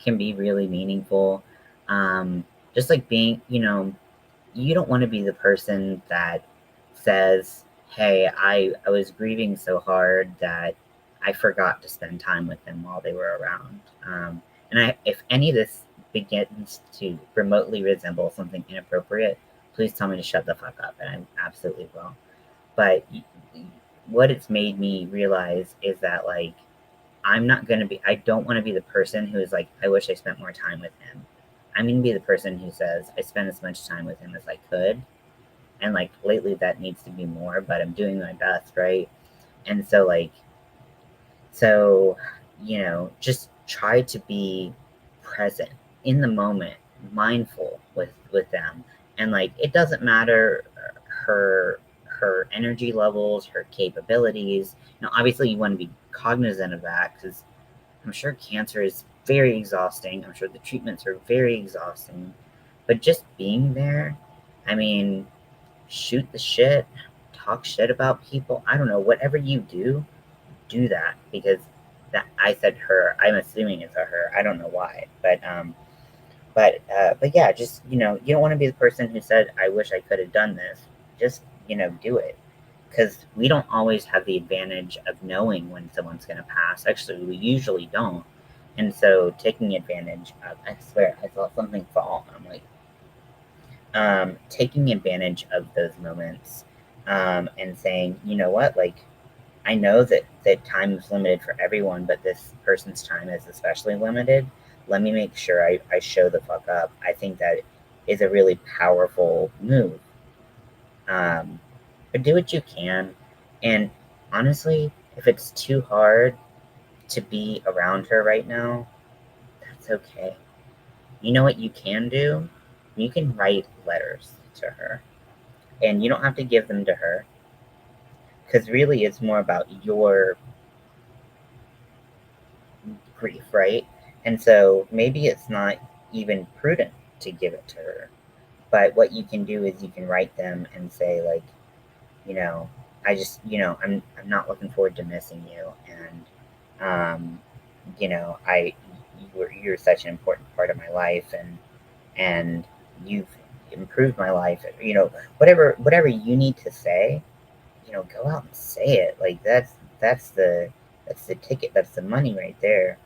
can be really meaningful. Um, just like being, you don't want to be the person that says, hey, I was grieving so hard that I forgot to spend time with them while they were around. And if any of this begins to remotely resemble something inappropriate, please tell me to shut the fuck up, and I absolutely will. But what it's made me realize is that, like, I don't want to be the person who is like, I wish I spent more time with him. I'm going to be the person who says, I spent as much time with him as I could. And like lately that needs to be more, but I'm doing my best, right? And so, like, so, just try to be present in the moment, mindful with them. And like, it doesn't matter her energy levels, her capabilities. Obviously you want to be cognizant of that, because I'm sure cancer is very exhausting. I'm sure the treatments are very exhausting. But just being there, I mean, shoot the shit, talk shit about people. I don't know, whatever you do that, because that I said her. I'm assuming it's a her. I don't know why, but yeah, just you don't want to be the person who said, "I wish I could have done this." Just do it, because we don't always have the advantage of knowing when someone's going to pass. Actually, we usually don't, and so taking advantage of. I swear, I saw something fall. I'm like, taking advantage of those moments, and saying, you know what, like, I know that time is limited for everyone, but this person's time is especially limited. Let me make sure I show the fuck up. I think that is a really powerful move. Um, but do what you can. And honestly, if it's too hard to be around her right now, that's okay. You know what you can do? You can write letters to her. And you don't have to give them to her, because really it's more about your grief, right? And so maybe it's not even prudent to give it to her. But what you can do is you can write them and say, like, you know, I just, I'm not looking forward to missing you, and I you're such an important part of my life, and you've improved my life. Whatever you need to say, go out and say it. Like, that's the ticket. That's the money right there.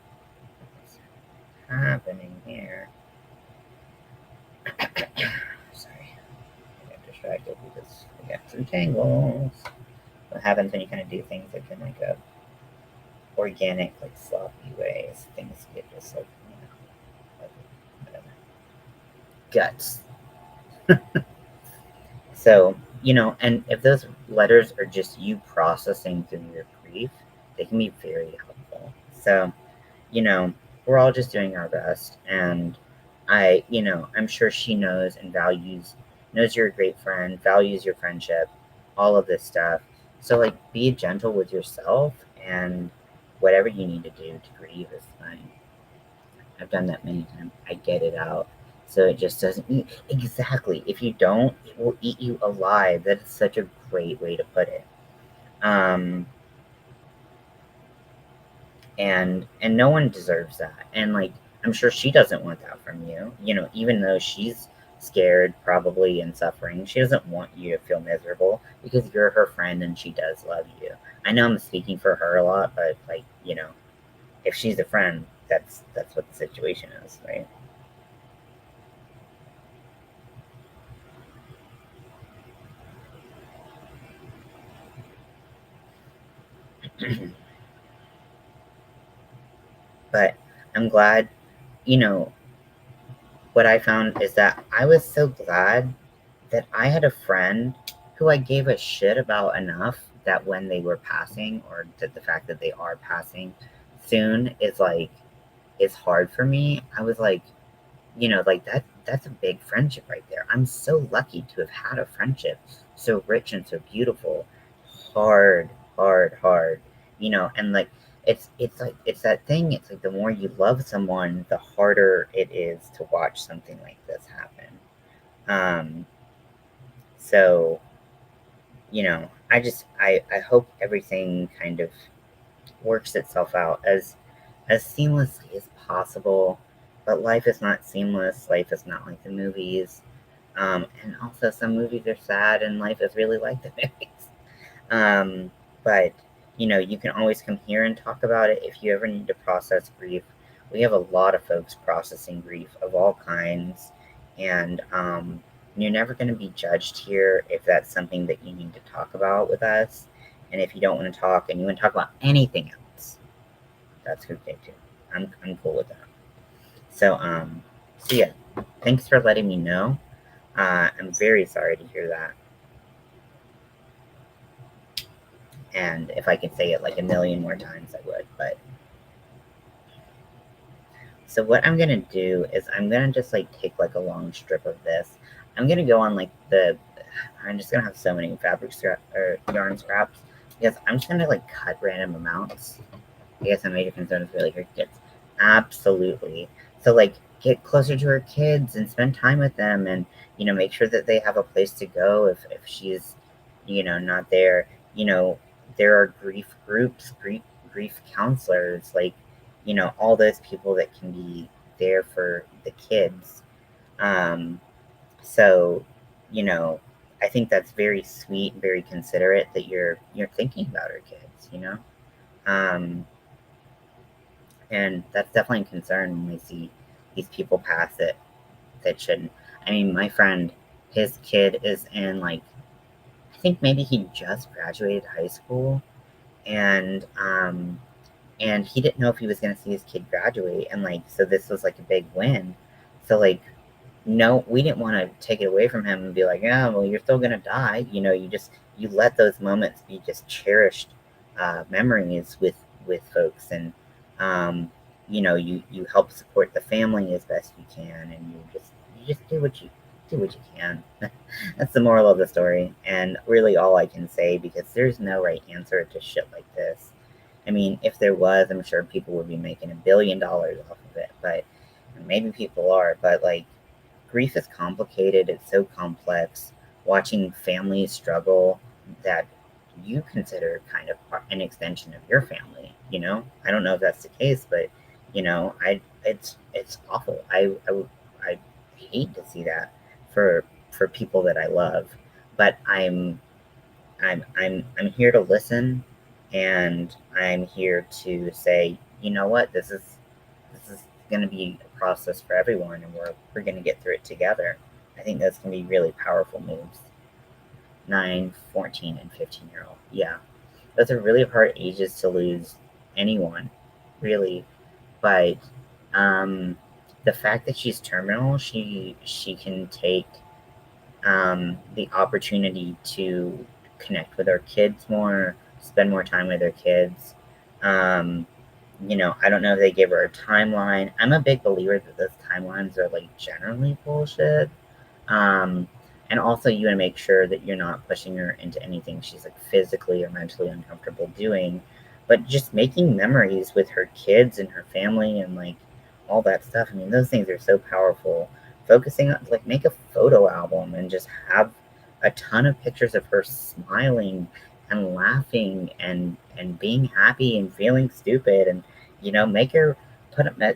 Happening here. Sorry, I got distracted because we got some tangles. What happens when you kind of do things like in like a organic, like sloppy ways? Things get just like, like whatever. Guts. So, and if those letters are just you processing through your grief, they can be very helpful. So, you know, we're all just doing our best. And I'm sure she knows and knows you're a great friend, values your friendship, all of this stuff. So, like, be gentle with yourself, and whatever you need to do to grieve is fine. I've done that many times. I get it out. So it just doesn't eat. Exactly. If you don't, it will eat you alive. That is such a great way to put it. Um, and no one deserves that. And like, I'm sure she doesn't want that from you. Even though she's scared probably and suffering, she doesn't want you to feel miserable, because you're her friend and she does love you. I know I'm speaking for her a lot, but like, if she's a friend, that's what the situation is, right? But I'm glad, you know, what I found is that I was so glad that I had a friend who I gave a shit about enough that when they were passing, or that the fact that they are passing soon is hard for me. I was like, like, that's a big friendship right there. I'm so lucky to have had a friendship so rich and so beautiful. Hard, hard, hard. And like, it's like, it's that thing. It's like, the more you love someone, the harder it is to watch something like this happen. Um, so, I hope everything kind of works itself out as seamlessly as possible. But life is not seamless. Life is not like the movies. And also, some movies are sad, and life is really like the movies. But you can always come here and talk about it if you ever need to process grief, we have a lot of folks processing grief of all kinds, and you're never going to be judged here if that's something that you need to talk about with us. And if you don't want to talk and you want to talk about anything else, that's okay too. I'm cool with that. So so yeah, thanks for letting me know. I'm very sorry to hear that. And if I could say it like a million more times, I would. But so what I'm gonna do is I'm gonna just like take like a long strip of this. I'm gonna go on like the. I'm just gonna have so many fabric scrap or yarn scraps because I'm just gonna like cut random amounts. I guess a major concern is really her kids. Absolutely. So like get closer to her kids and spend time with them, and make sure that they have a place to go if she's not there. There are grief groups, grief counselors, like all those people that can be there for the kids. um so you know I think that's very sweet and very considerate that you're thinking about her kids. um and that's definitely a concern when we see these people pass it that shouldn't. I mean, my friend, his kid is in like, I think maybe he just graduated high school, and he didn't know if he was gonna see his kid graduate, and like, so this was like a big win. So like, no, we didn't want to take it away from him and be like, yeah, well, you're still gonna die. You let those moments be just cherished memories with folks, and you help support the family as best you can, and you just do what you can. That's the moral of the story, and really all I can say, because there's no right answer to shit like this. I mean, if there was, I'm sure people would be making $1 billion off of it, but maybe people are, but like, grief is complicated, it's so complex. Watching families struggle that you consider kind of an extension of your family. I don't know if that's the case, but it's awful. I hate to see that for people that I love, but I'm here to listen, and I'm here to say, you know what, this is going to be a process for everyone, and we're going to get through it together. I think that's going to be really powerful moves. 9, 14, and 15-year-old. Yeah, those are really hard ages to lose anyone, really. But the fact that she's terminal, she can take the opportunity to connect with our kids more, spend more time with our kids. Um, I don't know if they gave her a timeline. I'm a big believer that those timelines are like generally bullshit. Um, and also, you want to make sure that you're not pushing her into anything she's like physically or mentally uncomfortable doing, but just making memories with her kids and her family and like all that stuff. I mean, those things are so powerful. Focusing on like make a photo album and just have a ton of pictures of her smiling and laughing and being happy and feeling stupid, and make her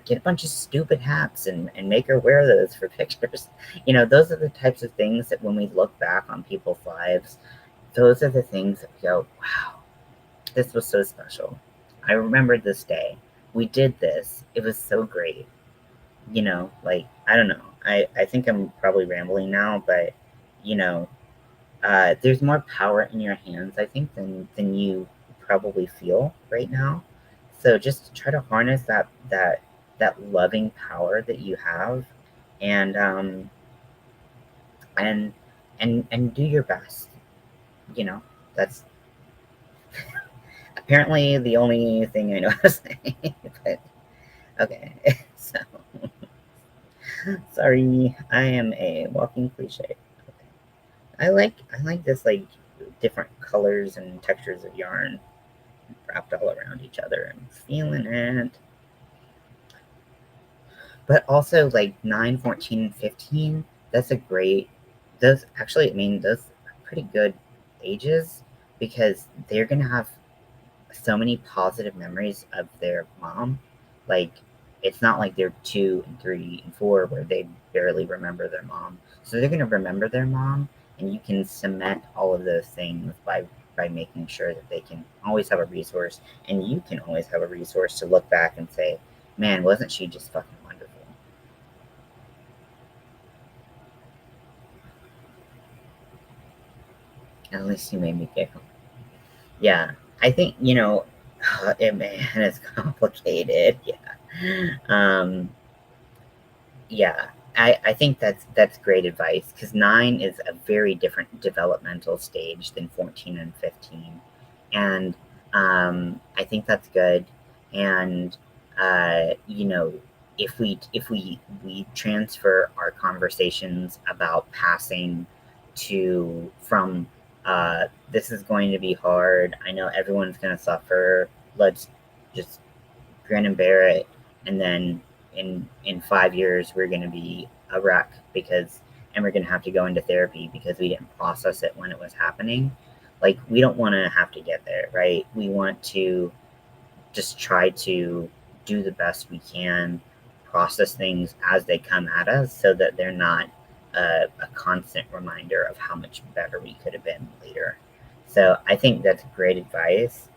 get a bunch of stupid hats and make her wear those for pictures. Those are the types of things that when we look back on people's lives, those are the things that we go, wow, this was so special. I remember this day. We did this. It was so great. Like, I don't know. I think I'm probably rambling now, but, you know, there's more power in your hands, I think, than you probably feel right now. So just try to harness that loving power that you have, and and and do your best. You know, that's apparently the only thing I know how to say. But okay, so sorry, I am a walking cliche. Okay. I like this like different colors and textures of yarn wrapped all around each other. I'm feeling it. But also like 9, 14, and 15, that's a great those actually, I mean, those are pretty good ages, because they're gonna have so many positive memories of their mom. Like, it's not like they're 2 and 3 and 4 where they barely remember their mom. So they're gonna remember their mom, and you can cement all of those things by making sure that they can always have a resource, and you can always have a resource to look back and say, Man, wasn't she just fucking wonderful? At least you made me giggle. Yeah, I think, man, it's complicated. Yeah. Yeah, I think that's great advice because 9 is a very different developmental stage than 14 and 15. And I think that's good. And if we transfer our conversations about passing to from this is going to be hard. I know everyone's going to suffer. Let's just grin and bear it, and then in 5 years we're going to be a wreck because and we're going to have to go into therapy because we didn't process it when it was happening. Like, we don't want to have to get there, right? We want to just try to do the best we can, process things as they come at us so that they're not a constant reminder of how much better we could have been later. So I think that's great advice.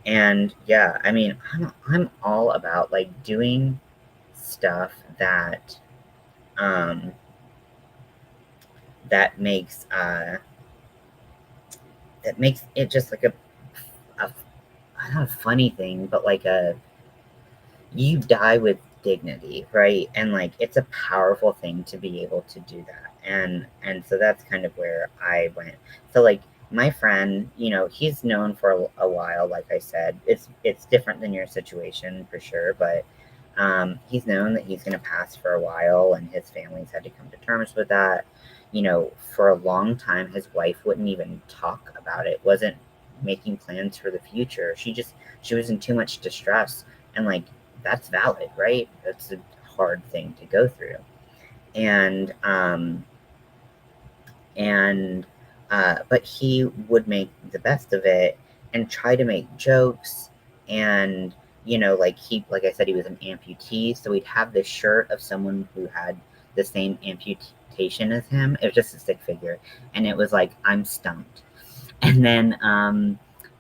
And yeah, I mean, I'm all about like doing stuff um that makes that makes it just like a not a funny thing, but like a you die with dignity, right? And like it's a powerful thing to be able to do that. And so that's kind of where I went. So like my friend, he's known for a while. Like I said, it's different than your situation for sure, but he's known that he's going to pass for a while, and his family's had to come to terms with that. For a long time, his wife wouldn't even talk about it. Wasn't making plans for the future. She was in too much distress, and like that's valid, right? That's a hard thing to go through. And and but he would make the best of it and try to make jokes. And like I said, he was an amputee, so he'd have this shirt of someone who had the same amputation as him. It was just a stick figure, and it was like, I'm stumped. And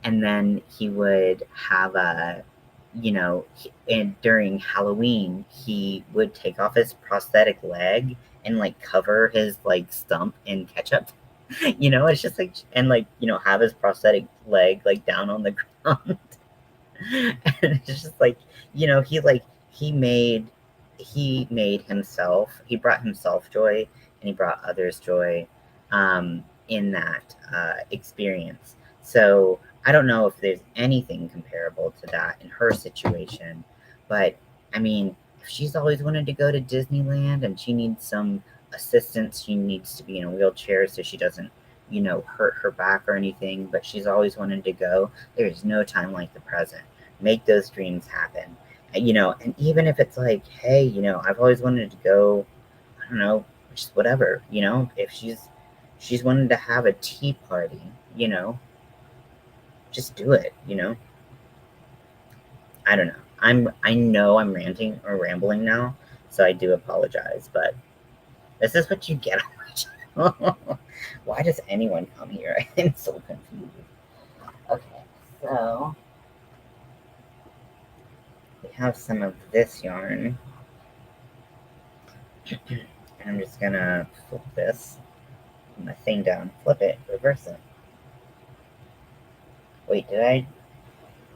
then he would have a and during Halloween he would take off his prosthetic leg and like cover his like stump in ketchup. It's just like, and like have his prosthetic leg like down on the ground. And it's just like, he himself, he brought himself joy, and he brought others joy in that experience. So I don't know if there's anything comparable to that in her situation, but I mean, if she's always wanted to go to Disneyland and she needs some assistance, she needs to be in a wheelchair so she doesn't hurt her back or anything, but she's always wanted to go. There's no time like the present. Make those dreams happen. And even if it's like, hey, I've always wanted to go, I don't know, just whatever, if she's wanted to have a tea party, just do it, I don't know. I know I'm ranting or rambling now, so I do apologize, but this is what you get on my channel. Why does anyone come here? I'm so confused. Okay, so we have some of this yarn. And I'm just gonna flip this, put my thing down, flip it, reverse it. Wait,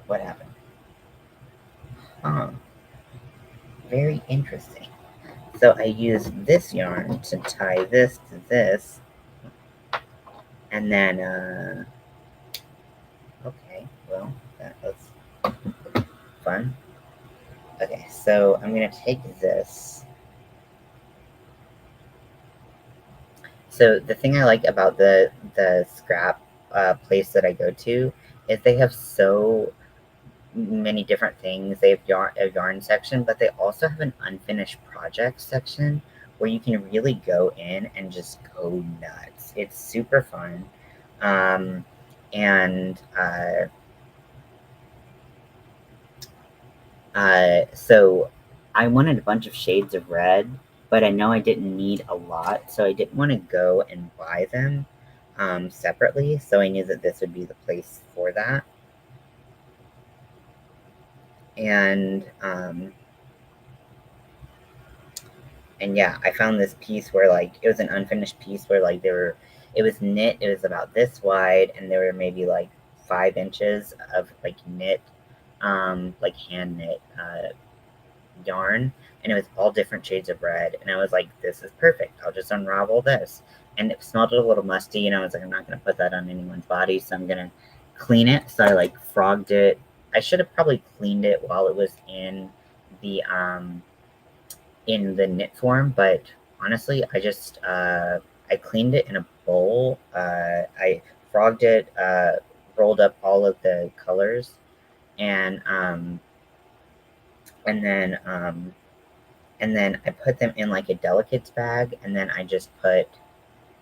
what happened? Huh, very interesting. So I use this yarn to tie this to this, and then, okay, well, that was fun. Okay, so I'm gonna take this. So the thing I like about the scrap place that I go to is they have so many different things. They have a yarn section, but they also have an unfinished project section where you can really go in and just go nuts. It's super fun. Um, and so I wanted a bunch of shades of red, but I know I didn't need a lot, so I didn't want to go and buy them separately. So I knew that this would be the place for that. And And yeah, I found this piece where like it was an unfinished piece where like it was knit, it was about this wide, and there were maybe like 5 inches of like knit, like hand knit yarn, and it was all different shades of red. And I was like, this is perfect. I'll just unravel this. And it smelled a little musty, and I was like, I'm not gonna put that on anyone's body, so I'm gonna clean it. So I like frogged it. I should have probably cleaned it while it was the um in the knit form, but honestly, I cleaned it in a bowl. I frogged it, rolled up all of the colors, and and then and then I put them in like a delicates bag, and then I just put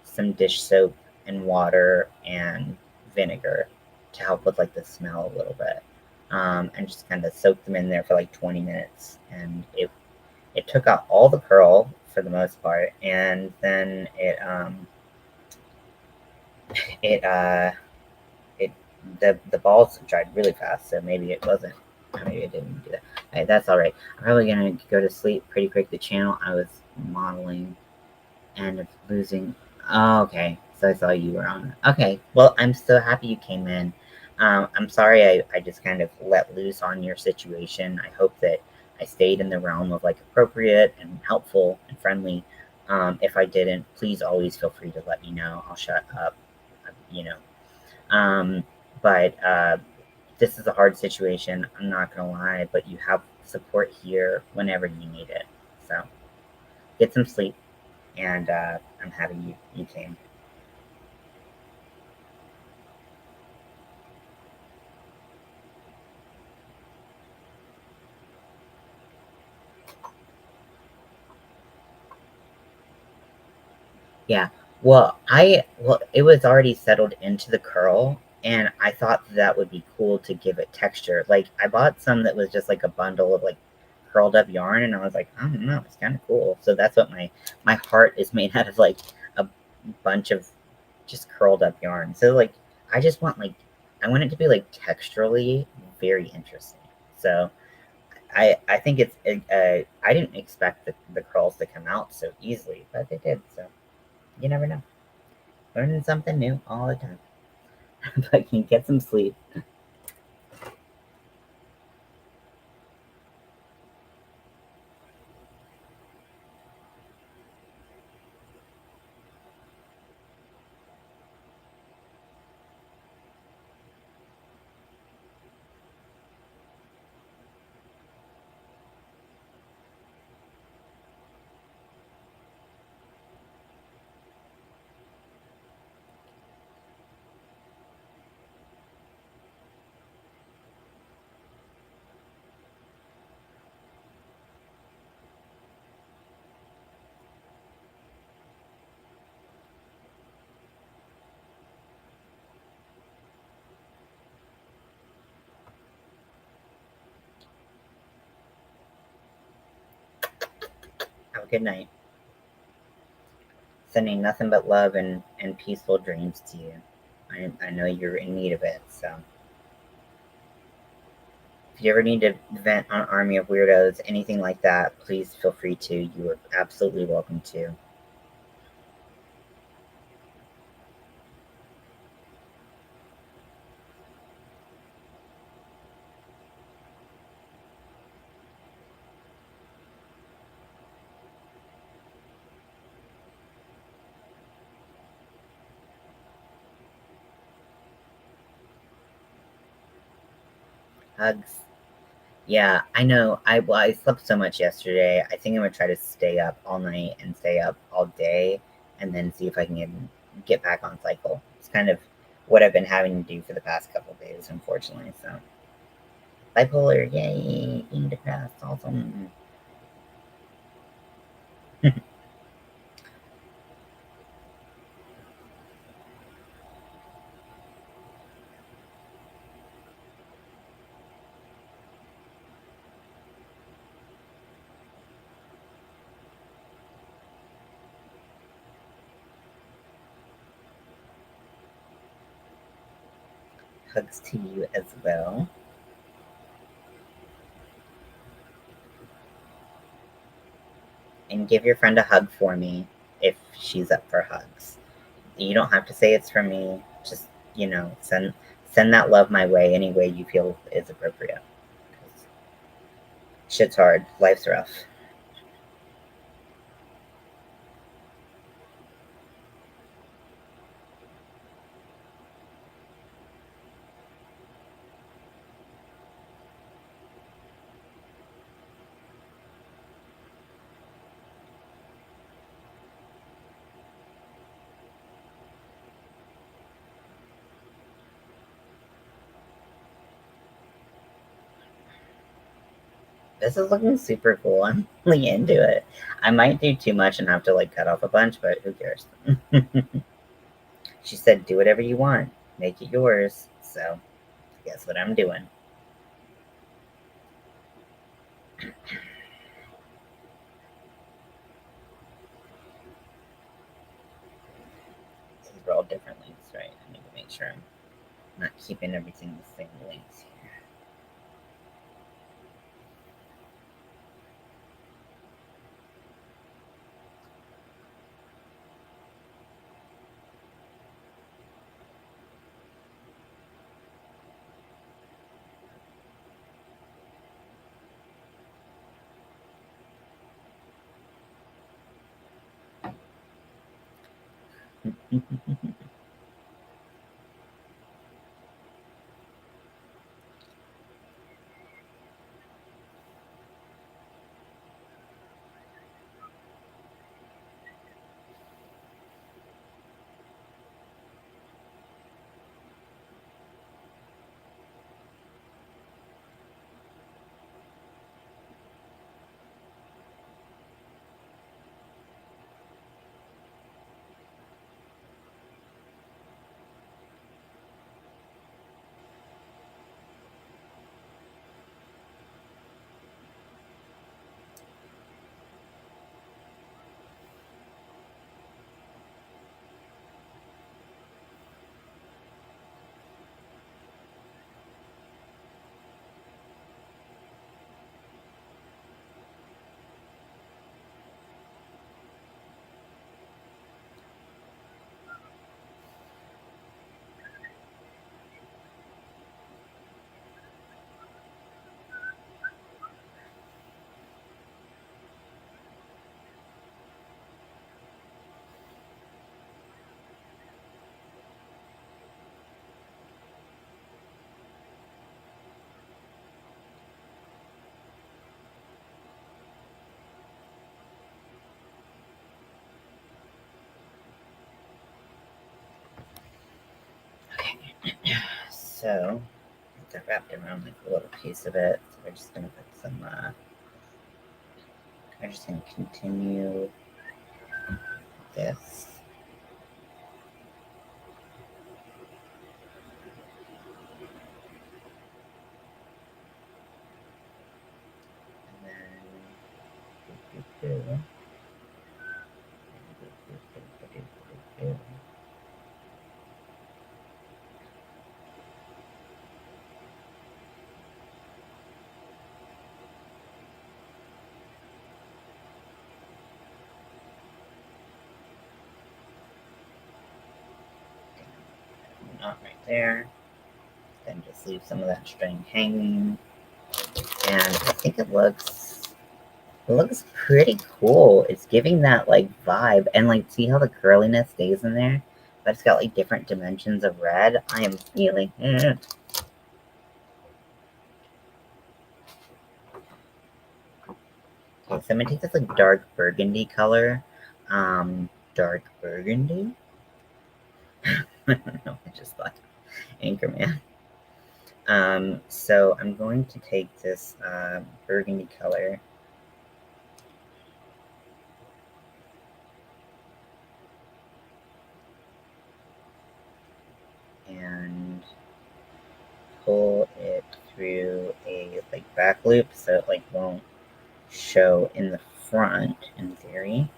some dish soap and water and vinegar to help with like the smell a little bit, and just kind of soaked them in there for like 20 minutes, and it took out all the curl for the most part, and then it it the balls dried really fast, so maybe it wasn't. Maybe it didn't do that. That's all right. I'm probably gonna go to sleep pretty quick. The channel I was modeling and it's losing. Oh, okay, so I saw you were on. Okay, well, I'm so happy you came in. I'm sorry I just kind of let loose on your situation. I hope that I stayed in the realm of like appropriate and helpful and friendly. If I didn't, please always feel free to let me know. I'll shut up, you know. Um, but this is a hard situation. I'm not gonna lie, but you have support here whenever you need it. So get some sleep, and I'm happy you came. Yeah. Well, it was already settled into the curl, and I thought that would be cool to give it texture. Like I bought some that was just like a bundle of like curled up yarn, and I was like, I don't know, it's kind of cool. So that's what my heart is made out of, like a bunch of just curled up yarn. So like I just want like I want it to be like texturally very interesting. So I think I didn't expect the curls to come out so easily, but they did. So you never know. Learning something new all the time. But can get some sleep. Have a good night. Sending nothing but love and peaceful dreams to you. I know you're in need of it. So if you ever need to vent on Army of Weirdos, anything like that, please feel free to. You are absolutely welcome to. Hugs. Yeah, I know. I slept so much yesterday. I think I'm gonna try to stay up all night and stay up all day, and then see if I can get back on cycle. It's kind of what I've been having to do for the past couple of days, unfortunately. So bipolar, yay! Being depressed, awesome. Hugs to you as well. And give your friend a hug for me if she's up for hugs. You don't have to say it's for me. Just, send that love my way any way you feel is appropriate. Shit's hard. Life's rough. This is looking super cool. I'm really into it. I might do too much and have to like cut off a bunch, but who cares? She said, do whatever you want, make it yours. So, guess what I'm doing? These were all different links, right? I need to make sure I'm not keeping everything the same links here. So, I wrapped around like a little piece of it. So we're just gonna put some, I'm just gonna continue this. And then, not right there. Then just leave some of that string hanging. And I think it looks pretty cool. It's giving that like vibe. And like see how the curliness stays in there? But it's got like different dimensions of red. I am feeling it. Okay, so I'm gonna take this like dark burgundy color. Dark burgundy? I don't know, I just thought Anchorman. So I'm going to take this burgundy color and pull it through a like back loop so it like won't show in the front in theory.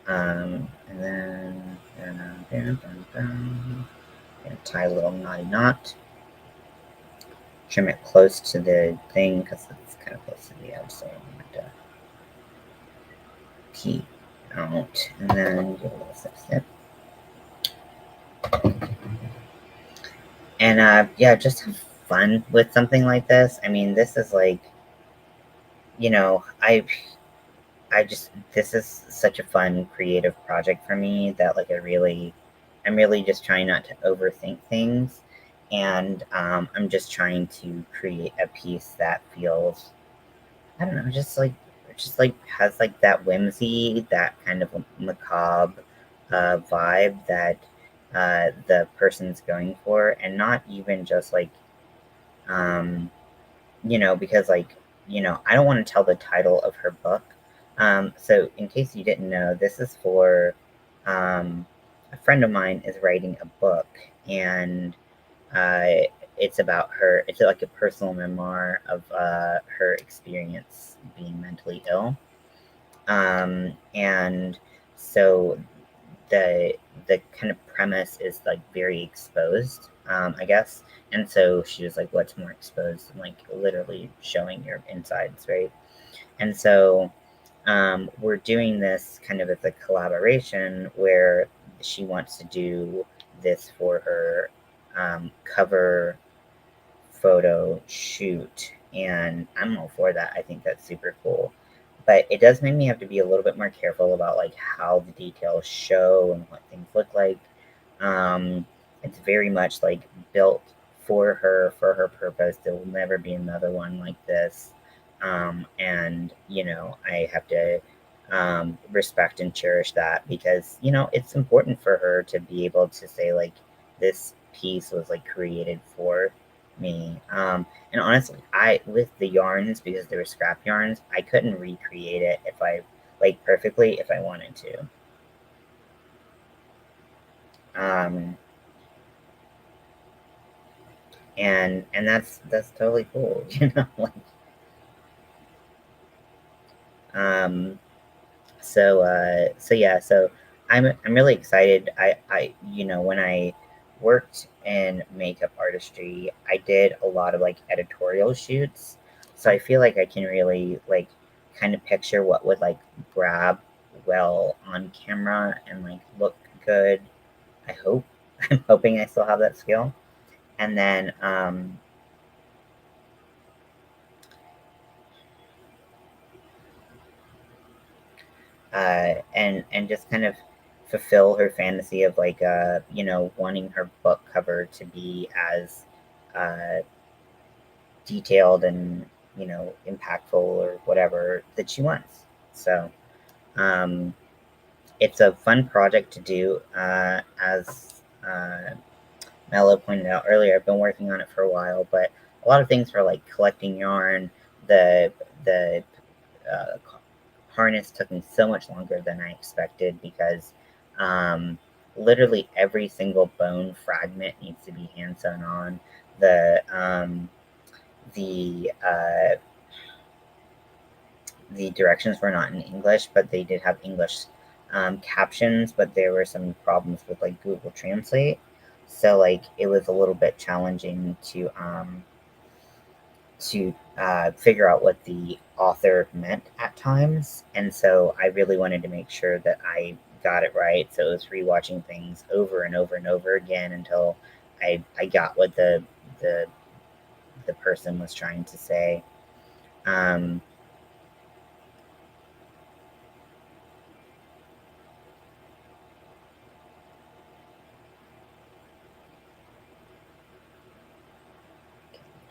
And then gonna tie a little knotty knot. trim it close to the thing because it's kind of close to the edge, so I want to peek out, and then give a little snip. And yeah, just have fun with something like this. I mean, this is like, you know, I just this is such a fun creative project for me that like I'm really just trying not to overthink things, and I'm just trying to create a piece that feels, I don't know, just like has like that whimsy, that kind of macabre vibe that the person's going for, and not even just like um, because like, I don't want to tell the title of her book. So in case you didn't know, this is for um, a friend of mine is writing a book, and uh, it's about her. It's like a personal memoir of her experience being mentally ill. And so the the kind of premise is like very exposed, I guess. And so she was like, "What's more exposed than like literally showing your insides, right?" And so we're doing this kind of as a collaboration where she wants to do this for her cover photo shoot, and I'm all for that. I think that's super cool. But it does make me have to be a little bit more careful about like how the details show and what things look like. It's very much like built for her purpose. There will never be another one like this. And I have to respect and cherish that because it's important for her to be able to say like this piece was like created for me. And honestly, I with the yarns, because they were scrap yarns, I couldn't recreate it if I like perfectly if I wanted to. Um, and that's totally cool, Like, um, so yeah, so I'm really excited. When I worked in makeup artistry, I did a lot of like editorial shoots. So I feel like I can really like kind of picture what would like grab well on camera and like look good. I hope. I'm hoping I still have that skill. And then and just kind of fulfill her fantasy of like wanting her book cover to be as uh, detailed and impactful or whatever that she wants. So um, it's a fun project to do. As Mello pointed out earlier, I've been working on it for a while, but a lot of things for like collecting yarn, the uh, harness took me so much longer than I expected because um, literally every single bone fragment needs to be hand sewn on. The um, the uh, the directions were not in English, but they did have English captions. But there were some problems with like Google Translate, so like it was a little bit challenging to figure out what the author meant at times. And so I really wanted to make sure that I got it right. So it was rewatching things over and over and over again until I got what the, the person was trying to say. Um,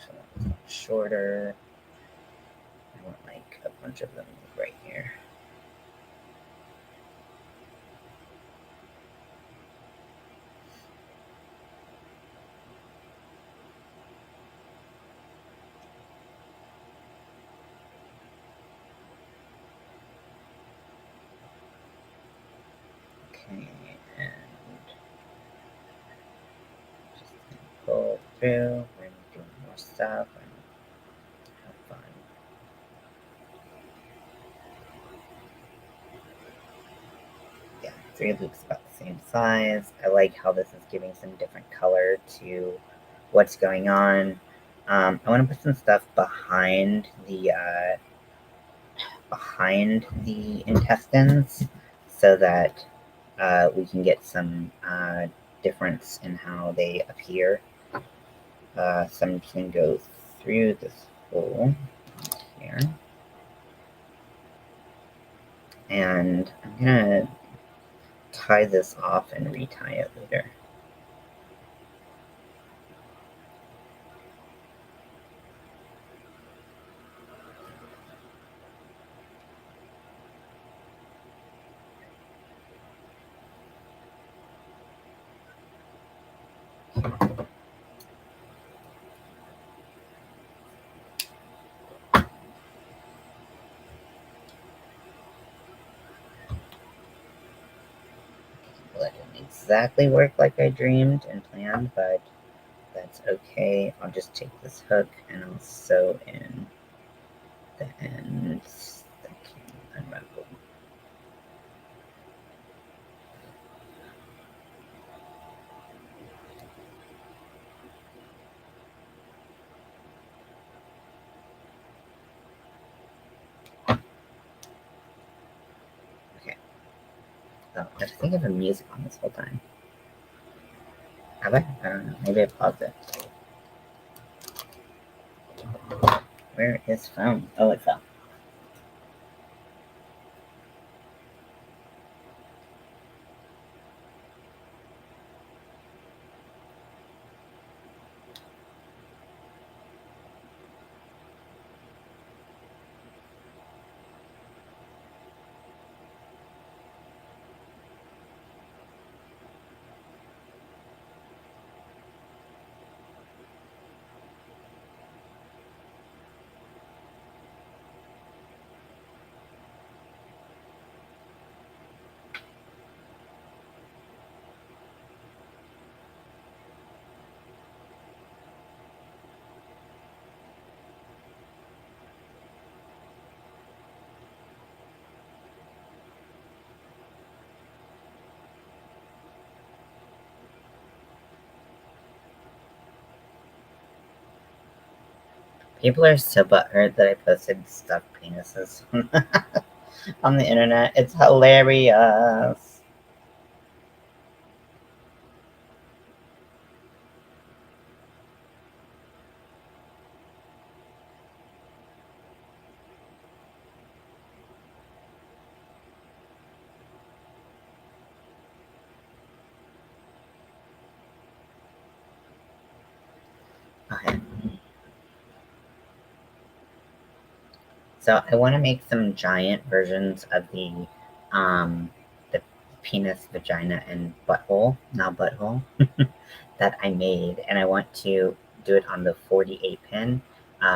so shorter. I want like a bunch of them right here. Okay, and just pull through and do more stuff and have fun. Yeah, three loops about the same size. I like how this is giving some different color to what's going on. I want to put some stuff behind the intestines so that we can get some difference in how they appear. So I'm just going to go through this hole here. And I'm going to tie this off and retie it later. Well, that didn't exactly work like I dreamed and planned, but that's okay. I'll just take this hook and I'll sew in the ends that can unravel. Okay. Oh, I think I have a music on this whole time. Have I? I don't know. Maybe I paused it. Where is phone? Oh, it fell. People are so butthurt that I posted stuffed penises on the internet. It's hilarious. Okay. So I want to make some giant versions of the penis, vagina, and butthole, not butthole, that I made, and I want to do it on the 48 pin,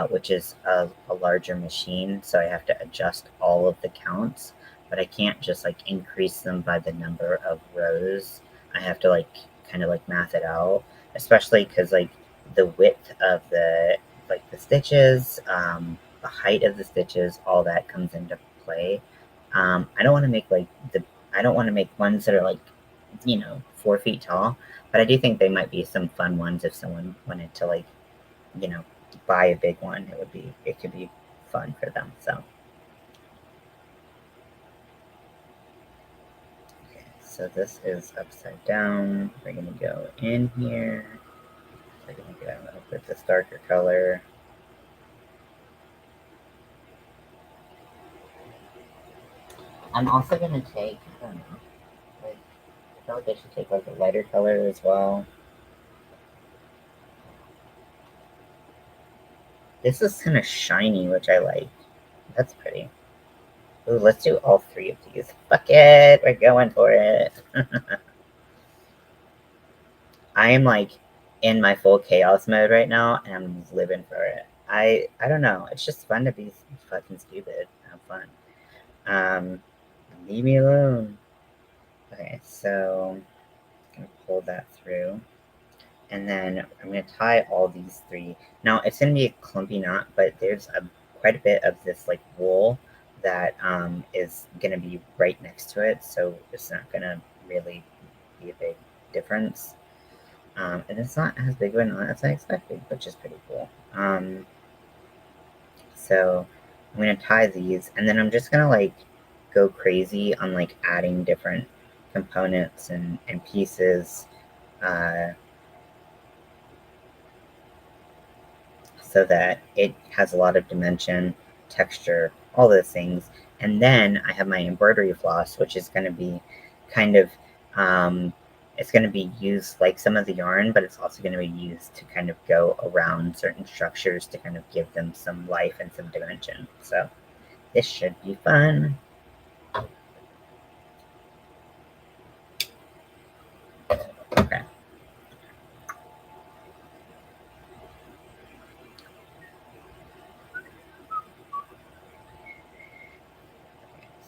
which is a larger machine, so I have to adjust all of the counts, but I can't just like increase them by the number of rows. I have to like kind of like math it out, especially because like the width of the stitches, the height of the stitches, all that comes into play. I don't want to make I don't want to make ones that are like 4 feet tall, but I do think they might be some fun ones if someone wanted to like, you know, buy a big one. It could be fun for them. So, okay, so this is upside down. We're gonna go in here. We're gonna go with this darker color. I'm also gonna take, I don't know, like, I feel like I should take like a lighter color as well. This is kind of shiny, which I like. That's pretty. Ooh, let's do all three of these. Fuck it, we're going for it. I am like in my full chaos mode right now, and I'm living for it. I don't know. It's just fun to be fucking stupid. Have fun. Um, leave me alone. Okay, so I'm gonna pull that through, and then I'm gonna tie all these three. Now it's gonna be a clumpy knot, but there's quite a bit of this like wool that is gonna be right next to it, so it's not gonna really be a big difference. And it's not as big of a knot as I expected, which is pretty cool. So I'm gonna tie these, and then I'm just gonna like go crazy on like adding different components and pieces, uh, so that it has a lot of dimension, texture, all those things. And then I have my embroidery floss, which is going to be kind of, it's going to be used like some of the yarn, but it's also going to be used to kind of go around certain structures to kind of give them some life and some dimension. So this should be fun. Okay.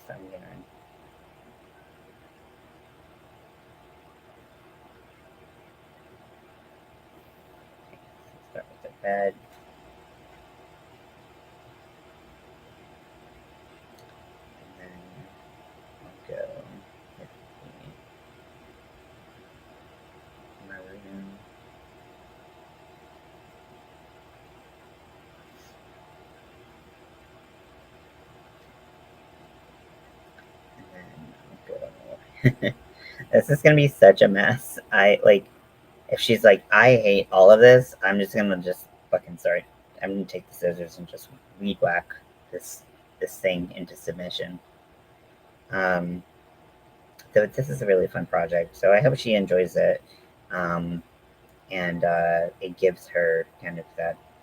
So I'm going to start with the bed. And then I'll go with the maroon. And then I'll go. This is gonna be such a mess. I like if she's like, I hate all of this, I'm just gonna just fucking sorry. I'm gonna take the scissors and just weed whack this thing into submission. Um, so this is a really fun project. So I hope she enjoys it. Um, and it gives her kind of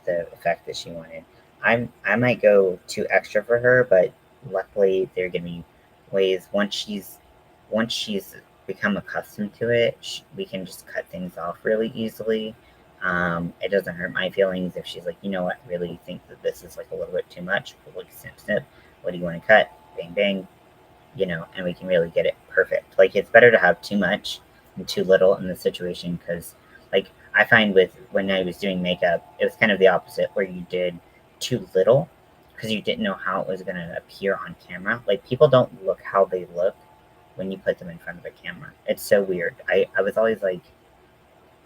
the effect that she wanted. I might go too extra for her, but luckily there are gonna be ways once she's become accustomed to it, we can just cut things off really easily. It doesn't hurt my feelings if she's like, you know what, I really think that this is like a little bit too much. We'll like snip snip. What do you want to cut? Bang bang. And we can really get it perfect. Like it's better to have too much than too little in the situation because, like, I find with when I was doing makeup, it was kind of the opposite where you did too little because you didn't know how it was going to appear on camera. Like people don't look how they look when you put them in front of a camera. It's so weird. I was always like,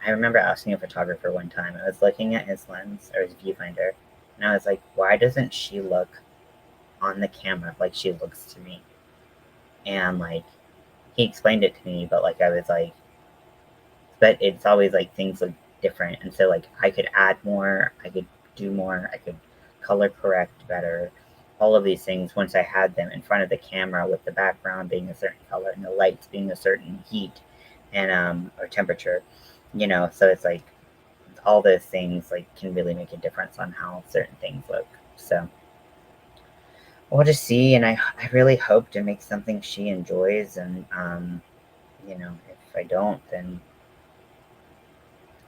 I remember asking a photographer one time. I was looking at his lens or his viewfinder, and I was like, why doesn't she look on the camera like she looks to me? And like he explained it to me, but like I was like, but it's always like things look different, and so like I could add more, I could do more, I could color correct better, all of these things once I had them in front of the camera with the background being a certain color and the lights being a certain heat and or temperature, So it's like all those things like can really make a difference on how certain things look. So we'll just see, and I really hope to make something she enjoys, and if I don't, then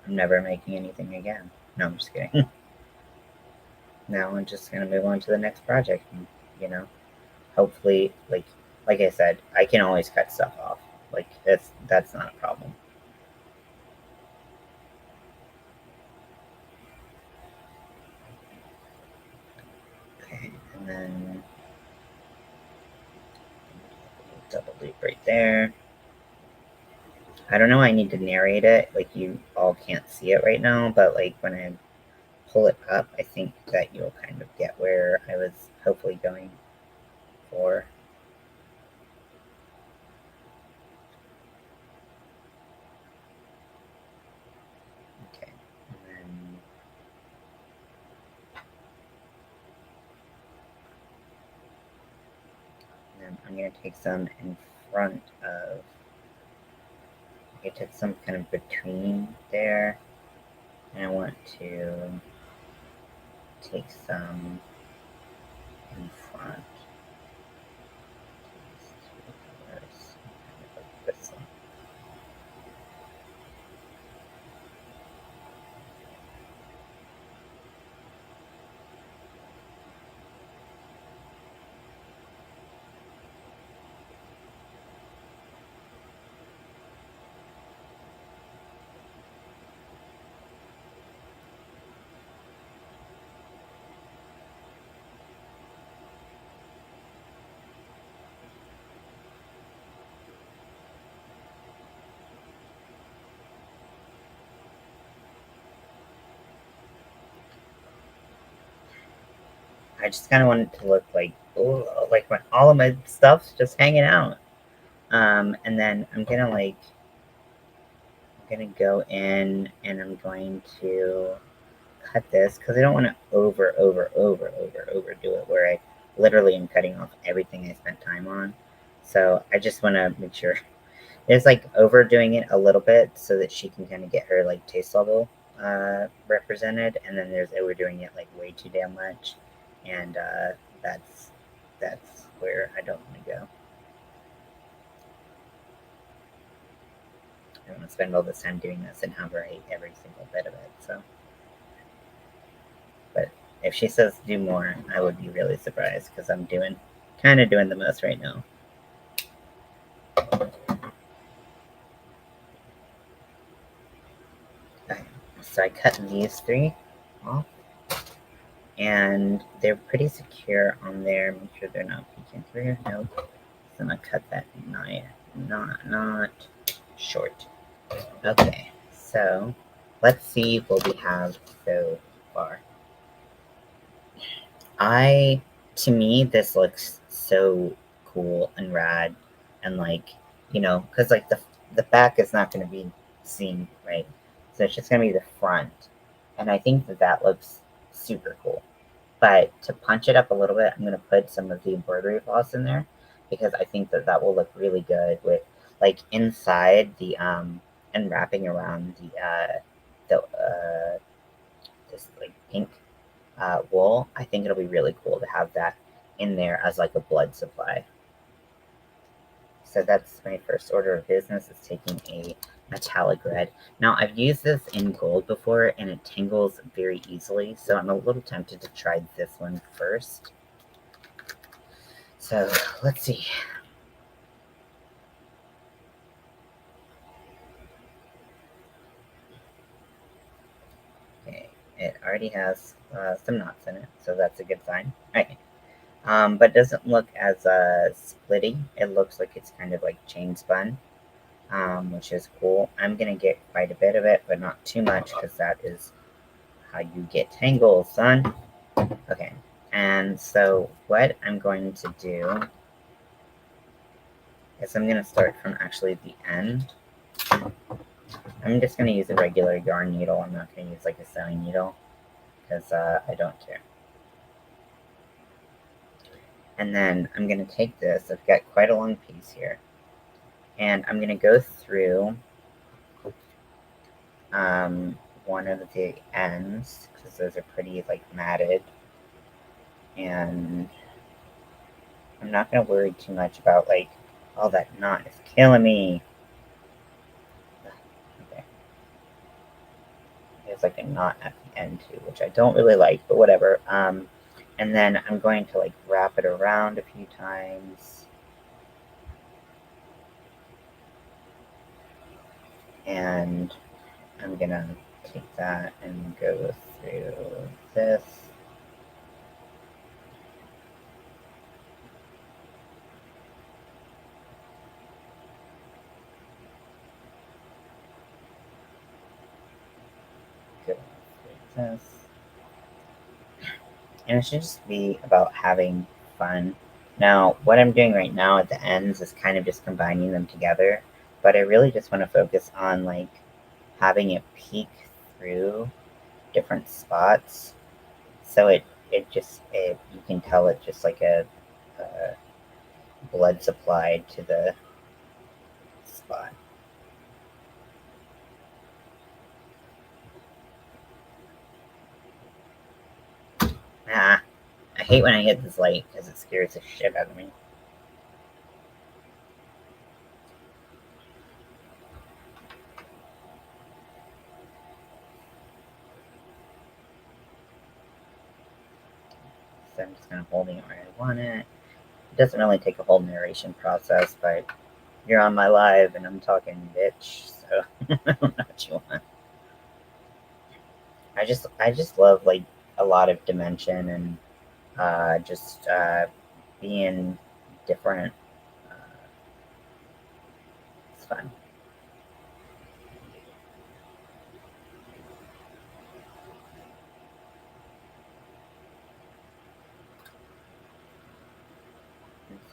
I'm never making anything again. No, I'm just kidding. Now I'm just gonna move on to the next project. And, you know, hopefully, like I said, I can always cut stuff off. Like that's not a problem. Okay, and then double loop right there. I don't know. I need to narrate it. Like you all can't see it right now, but like when I pull it up, I think that you'll kind of get where I was hopefully going for. Okay, and then I'm gonna take some in front of. I took some kind of between there, and I want to take some in front. This one. I just kind of want it to look like, ooh, like when all of my stuff's just hanging out. And then I'm gonna go in and I'm going to cut this because I don't want to overdo it where I literally am cutting off everything I spent time on. So I just want to make sure there's like overdoing it a little bit so that she can kind of get her like taste level represented, and then there's overdoing it like way too damn much, and that's where I don't want to go. I don't want to spend all this time doing this and have her eat every single bit of it. So, but if she says do more, I would be really surprised because I'm kind of doing the most right now. Okay, so I cut these 3 off, and they're pretty secure on there. Make sure they're not peeking through. Nope. So I'm gonna cut that not short. Okay, so let's see what we have so far. To me, this looks so cool and rad, and like, because like the back is not going to be seen, right? So it's just going to be the front, and I think that looks super cool. But to punch it up a little bit, I'm going to put some of the embroidery floss in there because I think that will look really good with like inside the and wrapping around the this like pink wool. I think it'll be really cool to have that in there as like a blood supply. So that's my first order of business, is taking a metallic red. Now I've used this in gold before and it tangles very easily, so I'm a little tempted to try this one first. So let's see. Okay, it already has some knots in it, so that's a good sign. Right. But it doesn't look as splitty. It looks like it's kind of like chain spun. Which is cool. I'm gonna get quite a bit of it, but not too much, because that is how you get tangles, son. Okay, and so what I'm going to do is I'm gonna start from actually the end. I'm just gonna use a regular yarn needle. I'm not gonna use like a sewing needle, because I don't care. And then I'm gonna take this. I've got quite a long piece here, and I'm gonna go through one of the ends, because those are pretty like matted, and I'm not going to worry too much about like, oh, that knot is killing me. Okay. There's like a knot at the end too, which I don't really like, but whatever. And then I'm going to like wrap it around a few times. And I'm going to take that and go through this. Go through this. And it should just be about having fun. Now, what I'm doing right now at the ends is kind of just combining them together, but I really just want to focus on like having it peek through different spots, so you can tell it just like a blood supply to the spot. Ah, I hate when I hit this light because it scares the shit out of me. So I'm just kind of holding it where I want it. It doesn't really take a whole narration process, but you're on my live and I'm talking bitch, so I don't know what you want. I just love like a lot of dimension and just being different. Uh, it's fun.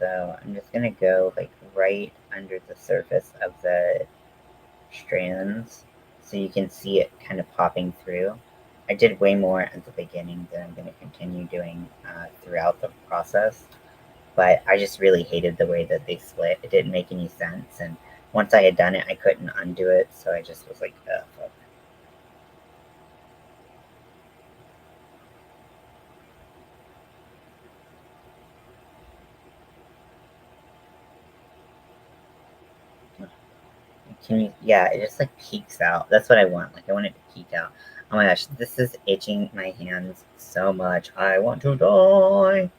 So I'm just gonna go like right under the surface of the strands so you can see it kind of popping through. I did way more at the beginning than I'm going to continue doing throughout the process, but I just really hated the way that they split. It didn't make any sense, and once I had done it, I couldn't undo it, so I just was like, fuck. Can you, yeah, it just like peeks out. That's what I want. Like, I want it to peek out. Oh my gosh, this is itching my hands so much. I want to die.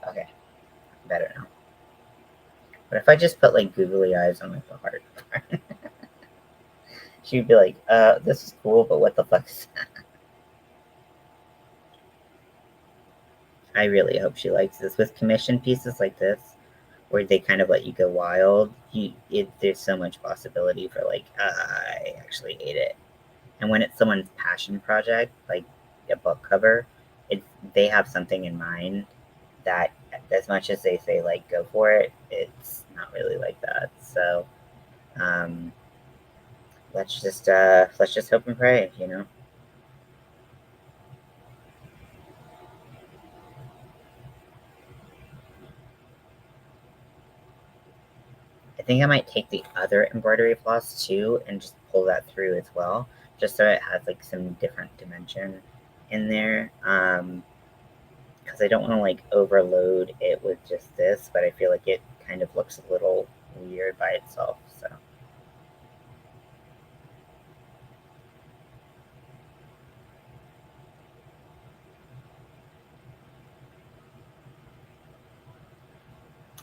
Okay, better now. But if I just put like googly eyes on like the heart, she'd be like, this is cool, but what the fuck is that? I really hope she likes this. With commission pieces like this, where they kind of let you go wild, there's so much possibility for like, I actually hate it. And when it's someone's passion project, like a book cover, it they have something in mind that, as much as they say like go for it, it's not really like that. So um, let's just hope and pray, you know. I think I might take the other embroidery floss too and just pull that through as well, just so it has like some different dimension in there. Because I don't want to like overload it with just this, but I feel like it kind of looks a little weird by itself. So,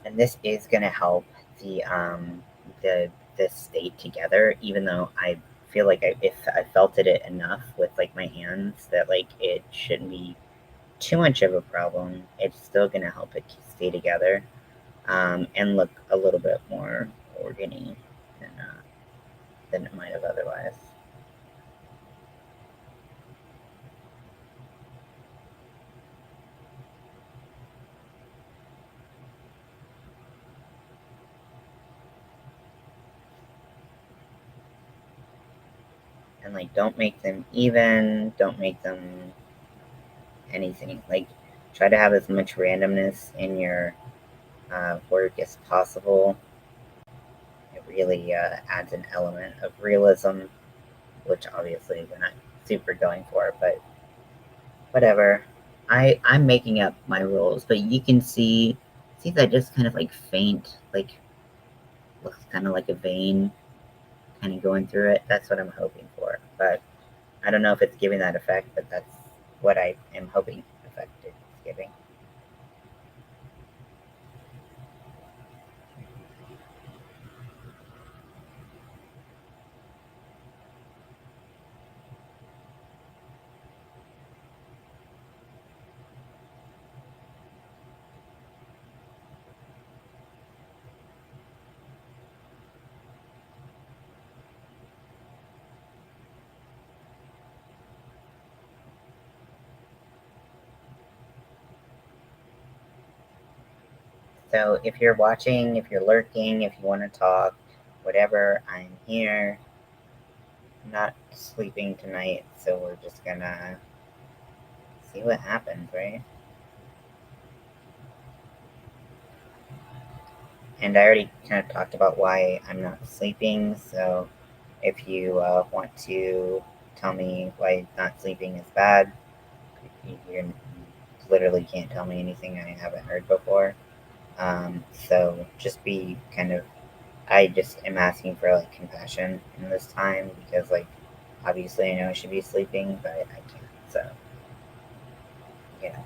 and this is gonna help the the this state together, even though I feel like if I felted it enough with like my hands that like it shouldn't be too much of a problem. It's still gonna help it stay together and look a little bit more organy than it might have otherwise. And like, don't make them even. Don't make them anything. Like, try to have as much randomness in your work as possible. It really adds an element of realism, which obviously we're not super going for, but whatever. I'm making up my rules, but you can see that just kind of like faint, like looks kind of like a vein kind of going through it. That's what I'm hoping for, but I don't know if it's giving that effect, but that's what I am hoping effect it's giving. So if you're watching, if you're lurking, if you want to talk, whatever, I'm here. I'm not sleeping tonight, so we're just gonna see what happens, right? And I already kind of talked about why I'm not sleeping, so if you want to tell me why not sleeping is bad, you literally can't tell me anything I haven't heard before. So just be kind of, I just am asking for like compassion in this time because like obviously I know I should be sleeping, but I can't. So yeah.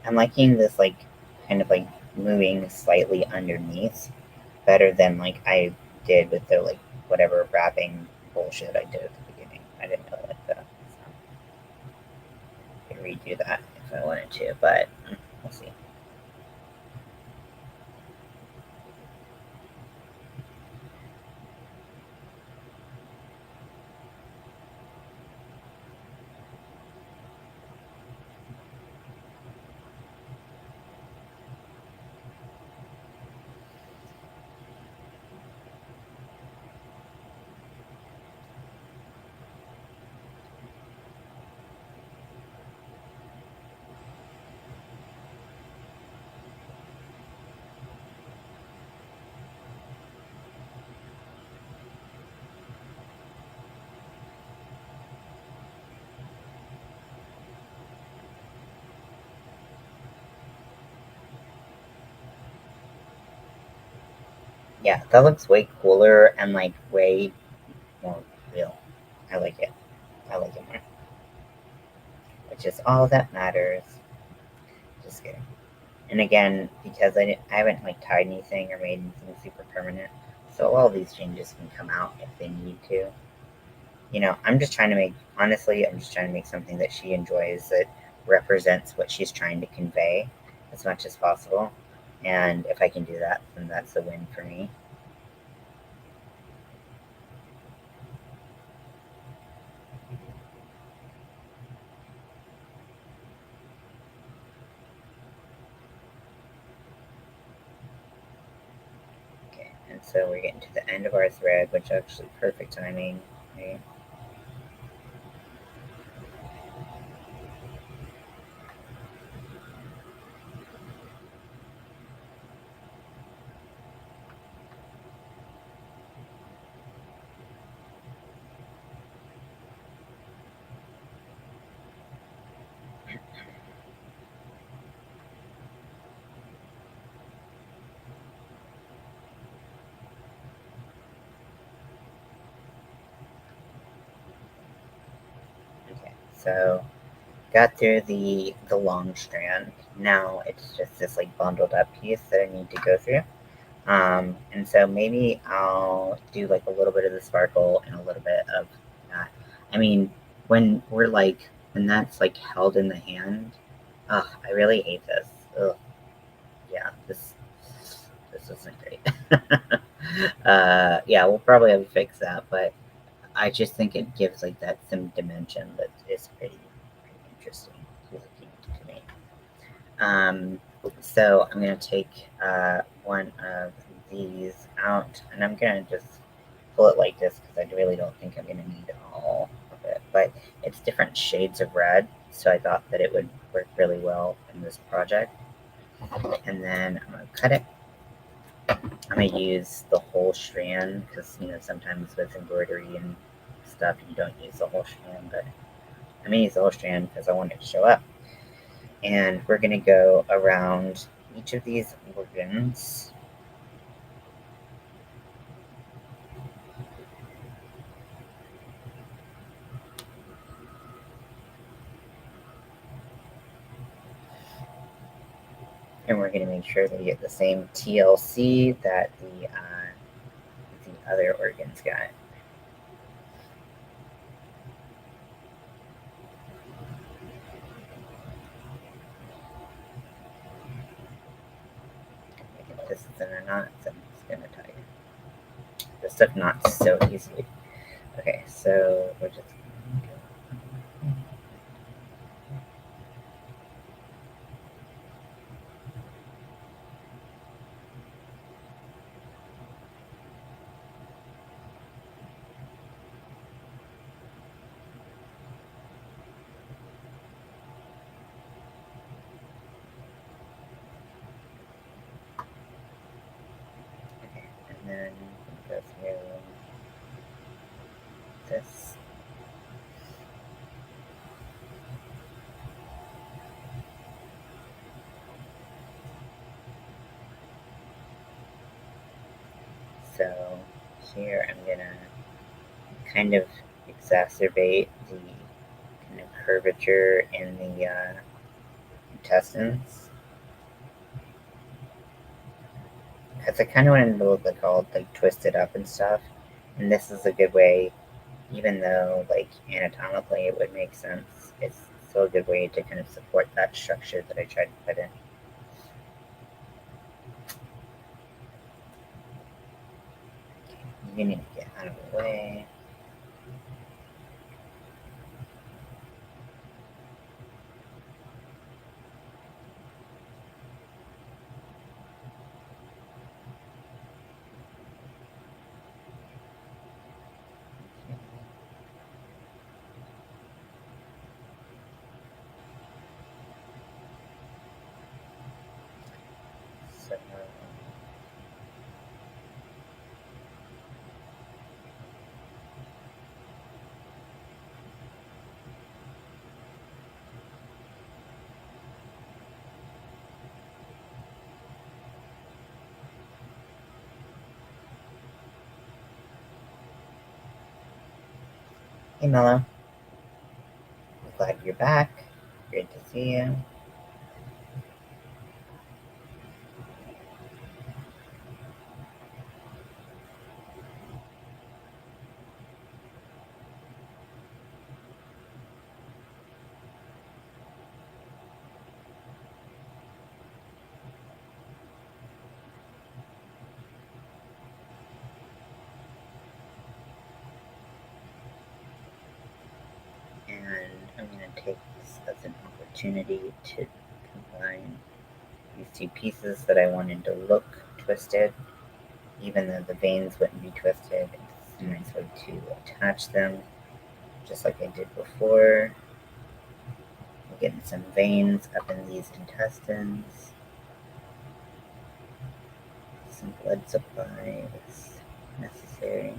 I'm liking this like kind of moving slightly underneath better than like I did with the like whatever wrapping bullshit I did at the beginning. I didn't really like that. So I could redo that if I wanted to, but we'll see. Yeah, that looks way cooler and like way more real. I like it. I like it more. Which is all that matters. Just kidding. And again, because I haven't like tied anything or made anything super permanent, so all these changes can come out if they need to. I'm just trying to make, honestly, I'm just trying to make something that she enjoys that represents what she's trying to convey as much as possible. And if I can do that, then that's a win for me. Okay, and so we're getting to the end of our thread, which actually perfect timing, right? Okay, so got through the long strand. Now it's just this like bundled up piece that I need to go through. And so maybe I'll do like a little bit of the sparkle and a little bit of that. I mean, when that's like held in the hand, ugh, I really hate this. Ugh, yeah, this isn't great. Yeah, we'll probably have to fix that, but I just think it gives like that some dimension that is pretty interesting looking to me. Um, so I'm gonna take one of these out, and I'm gonna just pull it like this because I really don't think I'm gonna need all of it. But it's different shades of red, so I thought that it would work really well in this project. And then I'm gonna cut it. I'm gonna use the whole strand because sometimes with embroidery and stuff you don't use the whole strand, but I'm gonna use the whole strand because I want it to show up. And we're gonna go around each of these organs. And we're going to make sure they get the same TLC that the other organs got. If this is in a knot, so I'm just going to tell you. This stuff knots so easily. Okay, so we're just okay, and then go through this. So here I'm gonna kind of exacerbate the kind of curvature in the intestines. Because I kind of wanted to look like all like twisted up and stuff. And this is a good way, even though like anatomically it would make sense, it's still a good way to kind of support that structure that I tried to put in. You need to get out of the way. So, hey Mello, glad you're back. Great to see you. And I'm going to take this as an opportunity to combine these two pieces that I wanted to look twisted, even though the veins wouldn't be twisted. It's a nice way to attach them, just like I did before. I'm getting some veins up in these intestines, some blood supply is necessary.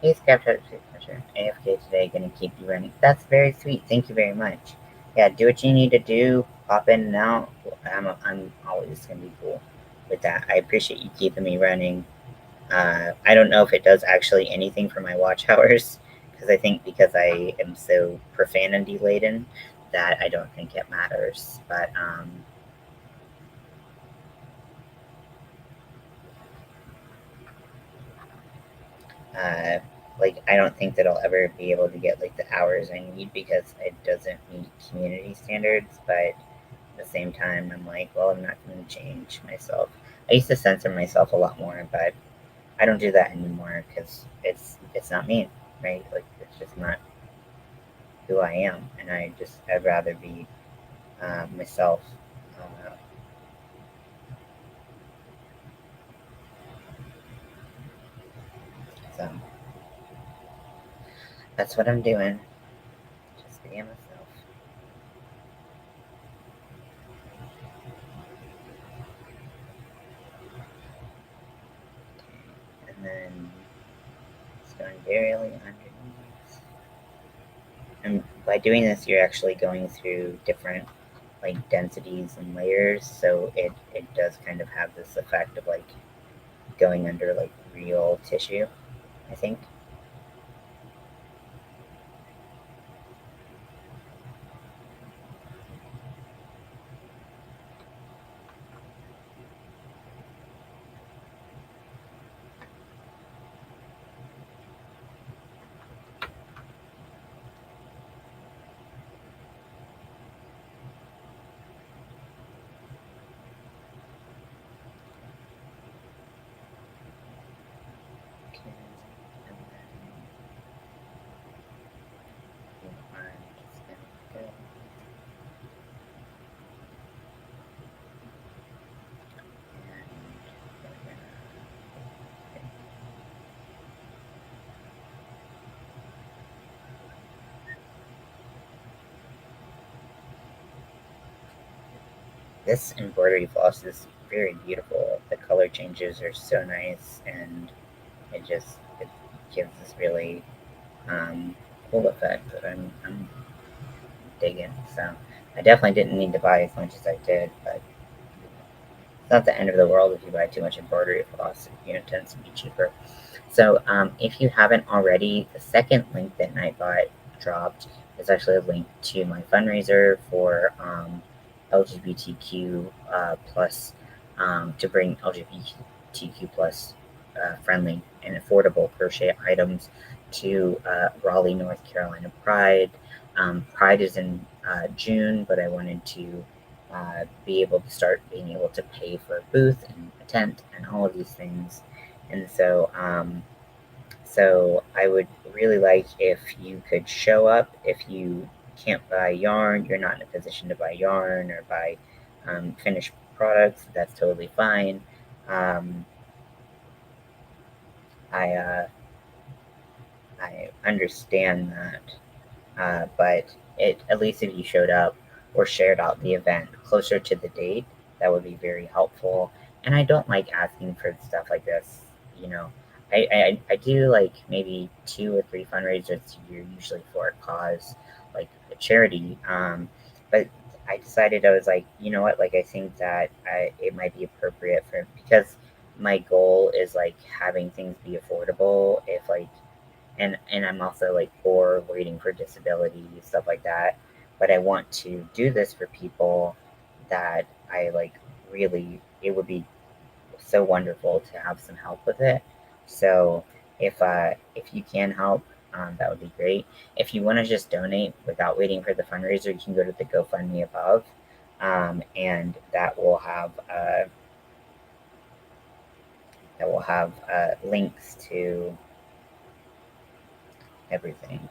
Hey, Snapchat picture. AFK today, gonna keep you running. That's very sweet. Thank you very much. Yeah, do what you need to do. Pop in and out. I'm always gonna be cool with that. I appreciate you keeping me running. I don't know if it does actually anything for my watch hours, because I think because I am so profanity laden that I don't think it matters. But uh, like I don't think that I'll ever be able to get like the hours I need because it doesn't meet community standards. But at the same time, I'm like, well, I'm not going to change myself. I used to censor myself a lot more, but I don't do that anymore because it's not me, right? Like it's just not who I am, and I'd rather be myself. Uh, so that's what I'm doing, just being myself. And then it's going barely underneath. And by doing this, you're actually going through different like densities and layers, so it does kind of have this effect of like going under like real tissue, I think. Okay. And then the arm just gonna go. This embroidery floss is very beautiful. The color changes are so nice, and it gives this really cool effect that I'm digging. So I definitely didn't need to buy as much as I did, but it's not the end of the world if you buy too much embroidery floss. It tends to be cheaper. So if you haven't already, the second link that Nightbot dropped is actually a link to my fundraiser for LGBTQ plus to bring LGBTQ plus friendly and affordable crochet items to Raleigh, North Carolina Pride. Pride is in June, but I wanted to be able to start being able to pay for a booth and a tent and all of these things. And so I would really like if you could show up. If you can't buy yarn, you're not in a position to buy yarn or buy finished products, that's totally fine. Um, I, uh, I understand that. But at least if you showed up or shared out the event closer to the date, that would be very helpful. And I don't like asking for stuff like this. You know, I do like maybe 2 or 3 fundraisers a year, usually for a cause like a charity. But I decided I was like, you know what? Like I think that it might be appropriate for because my goal is like having things be affordable. If like and I'm also like poor, waiting for disability, stuff like that. But I want to do this for people that I like really, it would be so wonderful to have some help with it. So if you can help, that would be great. If you want to just donate without waiting for the fundraiser, you can go to the GoFundMe above, and that will have links to everything.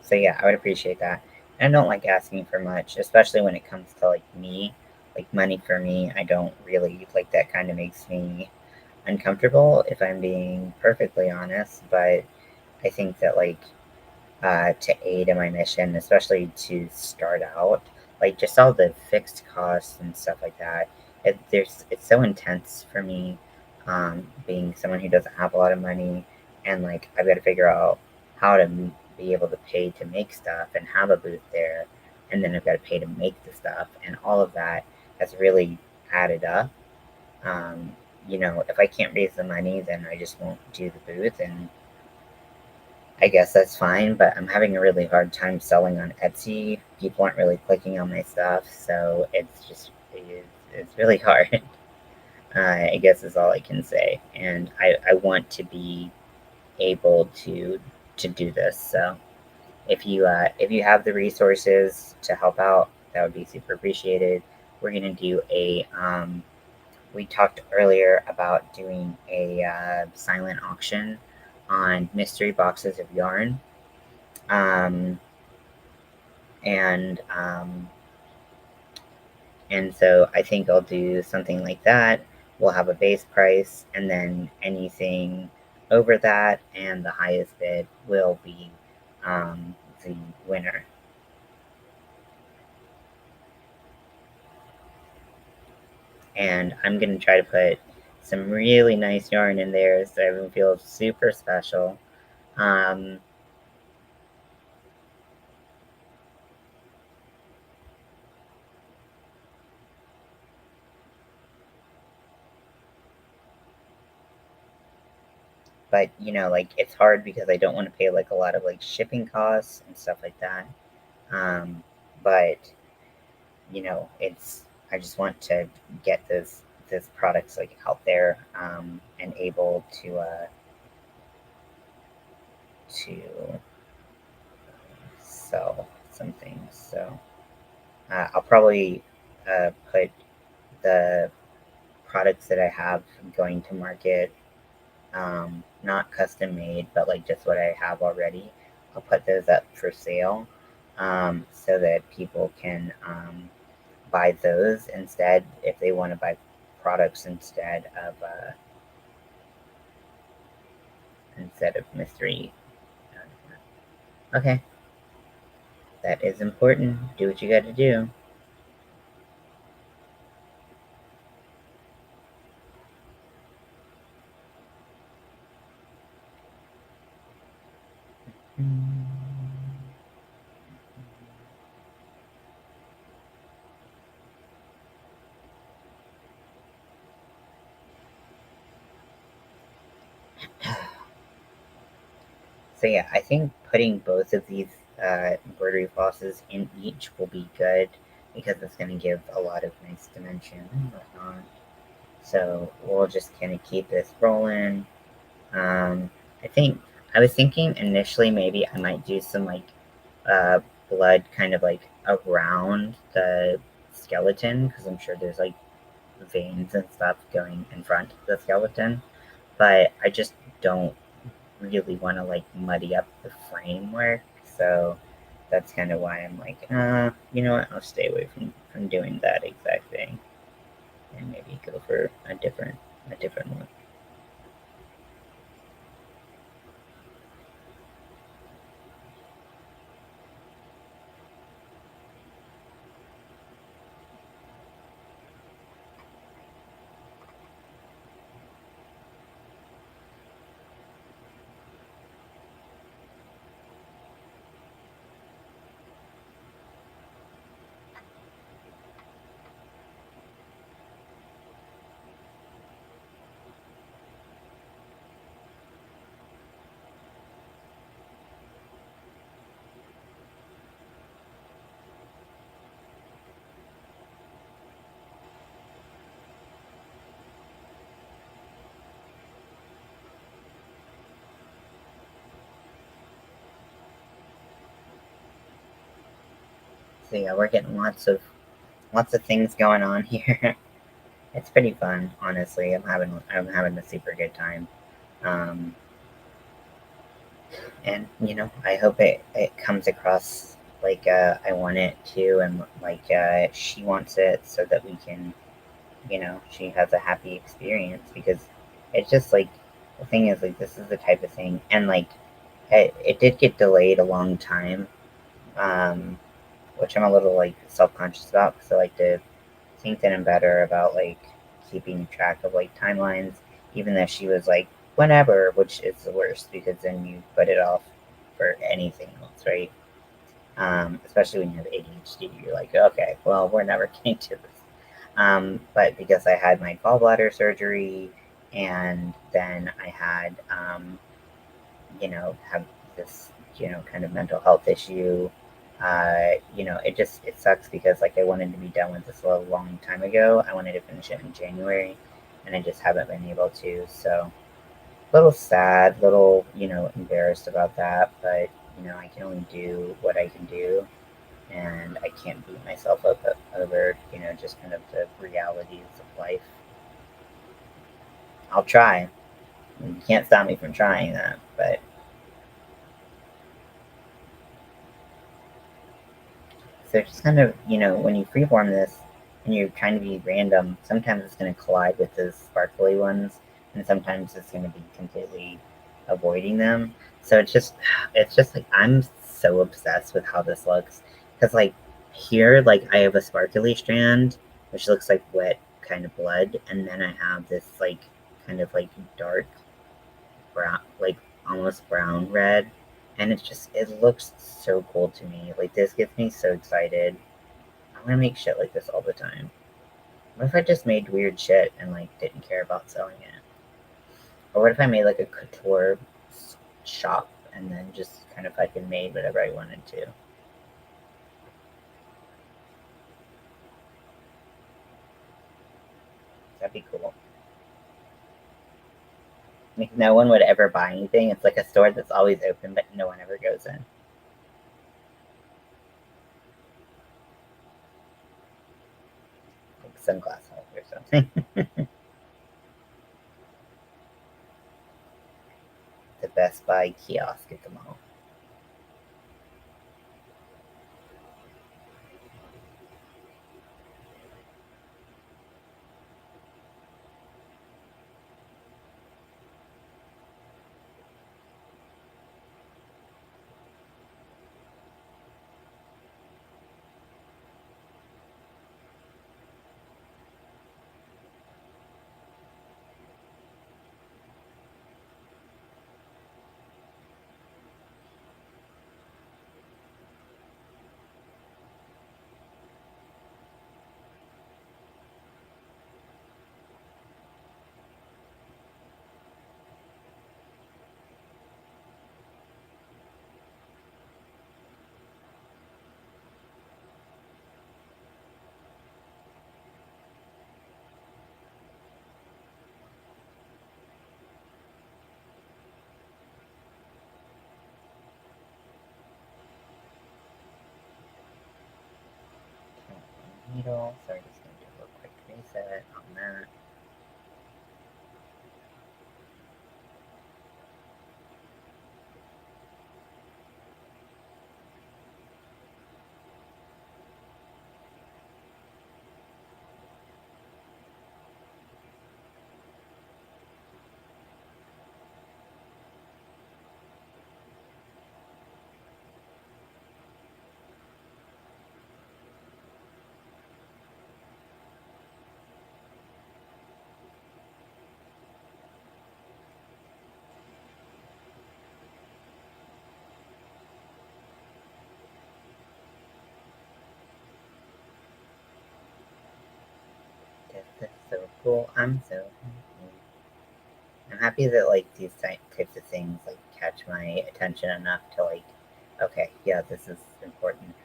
So yeah, I would appreciate that. And I don't like asking for much, especially when it comes to like me, like money for me. I don't really like that. Kind of makes me uncomfortable if I'm being perfectly honest. But I think that like to aid in my mission, especially to start out, like just all the fixed costs and stuff like that. It's so intense for me, being someone who doesn't have a lot of money, and like I've got to figure out how to be able to pay to make stuff and have a booth there, and then I've got to pay to make the stuff, and all of that has really added up. Um, if I can't raise the money, then I just won't do the booth, and I guess that's fine, but I'm having a really hard time selling on Etsy. People aren't really clicking on my stuff, so it's really hard. I guess is all I can say, and I want to be able to do this. So if you have the resources to help out, that would be super appreciated. We're gonna do a we talked earlier about doing a silent auction on mystery boxes of yarn. Um, and and so I think I'll do something like that. We'll have a base price, and then anything over that and the highest bid will be the winner. And I'm gonna try to put some really nice yarn in there so everyone feels super special. Um, but like it's hard because I don't want to pay like a lot of like shipping costs and stuff like that. But it's I just want to get those products like out there, and able to sell some things. So I'll probably put the products that I have going to market, not custom made, but like just what I have already. I'll put those up for sale, so that people can buy those instead if they want to buy products instead of mystery. Okay, that is important. Do what you got to do. So yeah, I think putting both of these embroidery flosses in each will be good because it's going to give a lot of nice dimension and whatnot. So we'll just kind of keep this rolling. I think I was thinking initially maybe I might do some like uh, blood kind of like around the skeleton because I'm sure there's like veins and stuff going in front of the skeleton, but I just don't really want to like muddy up the framework. So that's kind of why I'm like, you know what? I'll stay away from doing that exact thing and maybe go for a different one. So yeah, we're getting lots of things going on here. It's pretty fun, honestly. I'm having a super good time. Um, and I hope it comes across like I want it to, and like she wants it, so that we can, she has a happy experience because it's just like the thing is like this is the type of thing, and like it did get delayed a long time, um, which I'm a little like self conscious about because I like to think that I'm better about like keeping track of like timelines, even though she was like whenever, which is the worst because then you put it off for anything else, right? Especially when you have ADHD, you're like, okay, well, we're never getting to this. But because I had my gallbladder surgery and then I had, have this, kind of mental health issue, it sucks because like I wanted to be done with this a long time ago. I wanted to finish it in January and I just haven't been able to. So a little sad, little, embarrassed about that, but I can only do what I can do and I can't beat myself up over, just kind of the realities of life. I'll try. You can't stop me from trying that, but so just kind of, when you freeform this and you're trying to be random, sometimes it's going to collide with those sparkly ones, and sometimes it's going to be completely avoiding them. So it's just like I'm so obsessed with how this looks because like here, like I have a sparkly strand which looks like wet kind of blood, and then I have this like kind of like dark brown, like almost brown red, and it looks so cool to me. Like this gets me so excited. I want to make shit like this all the time. What if I just made weird shit and like didn't care about selling it? Or what if I made like a couture shop and then just kind of fucking made whatever I wanted to? That'd be cool. Like no one would ever buy anything. It's like a store that's always open, but no one ever goes in. Like sunglass house or something. The Best Buy kiosk at the mall. needle, so we're just going to do a little quick reset on that. This is so cool. I'm so happy. I'm happy that like these types of things like catch my attention enough to like, okay, yeah, this is important.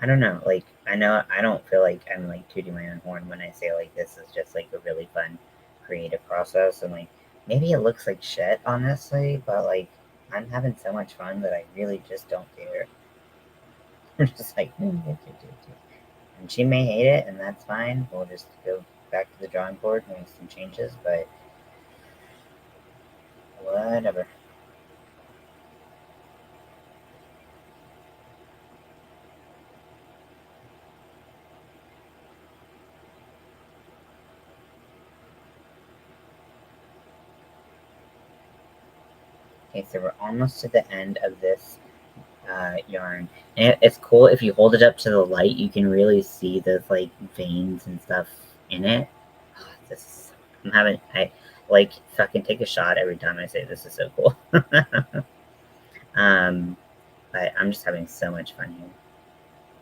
I don't know, like I know I don't feel like I'm like tooting my own horn when I say like this is just like a really fun creative process, and like maybe it looks like shit honestly, but like I'm having so much fun that I really just don't care. I'm just like, and she may hate it, and that's fine. We'll just go back to the drawing board and make some changes, but whatever. Okay, so we're almost to the end of this yarn. And it's cool if you hold it up to the light, you can really see those like veins and stuff in it. Oh, I like fucking take a shot every time I say this is so cool. um, but I'm just having so much fun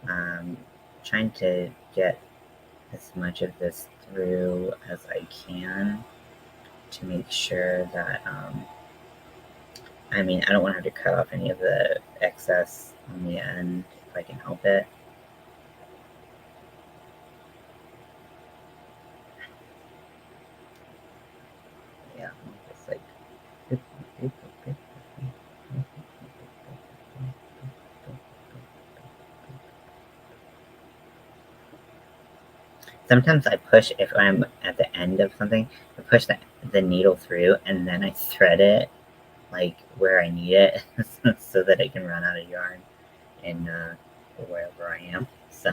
here. Trying to get as much of this through as I can to make sure that I mean, I don't want to have to cut off any of the excess on the end if I can help it. Yeah, just like. Sometimes I push, if I'm at the end of something, I push the needle through and then I thread it like where I need it so that I can run out of yarn in wherever I am. So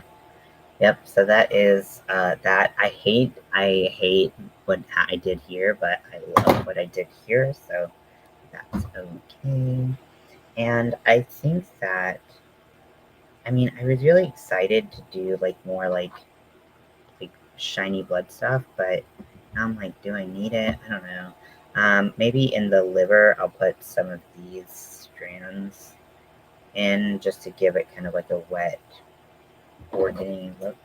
yep, so that is that. I hate what I did here, but I love what I did here, so that's okay. And I think that, I mean, I was really excited to do like more like shiny blood stuff, but now I'm like, do I need it? I don't know. Maybe in the liver, I'll put some of these strands in just to give it kind of like a wet, orangey look.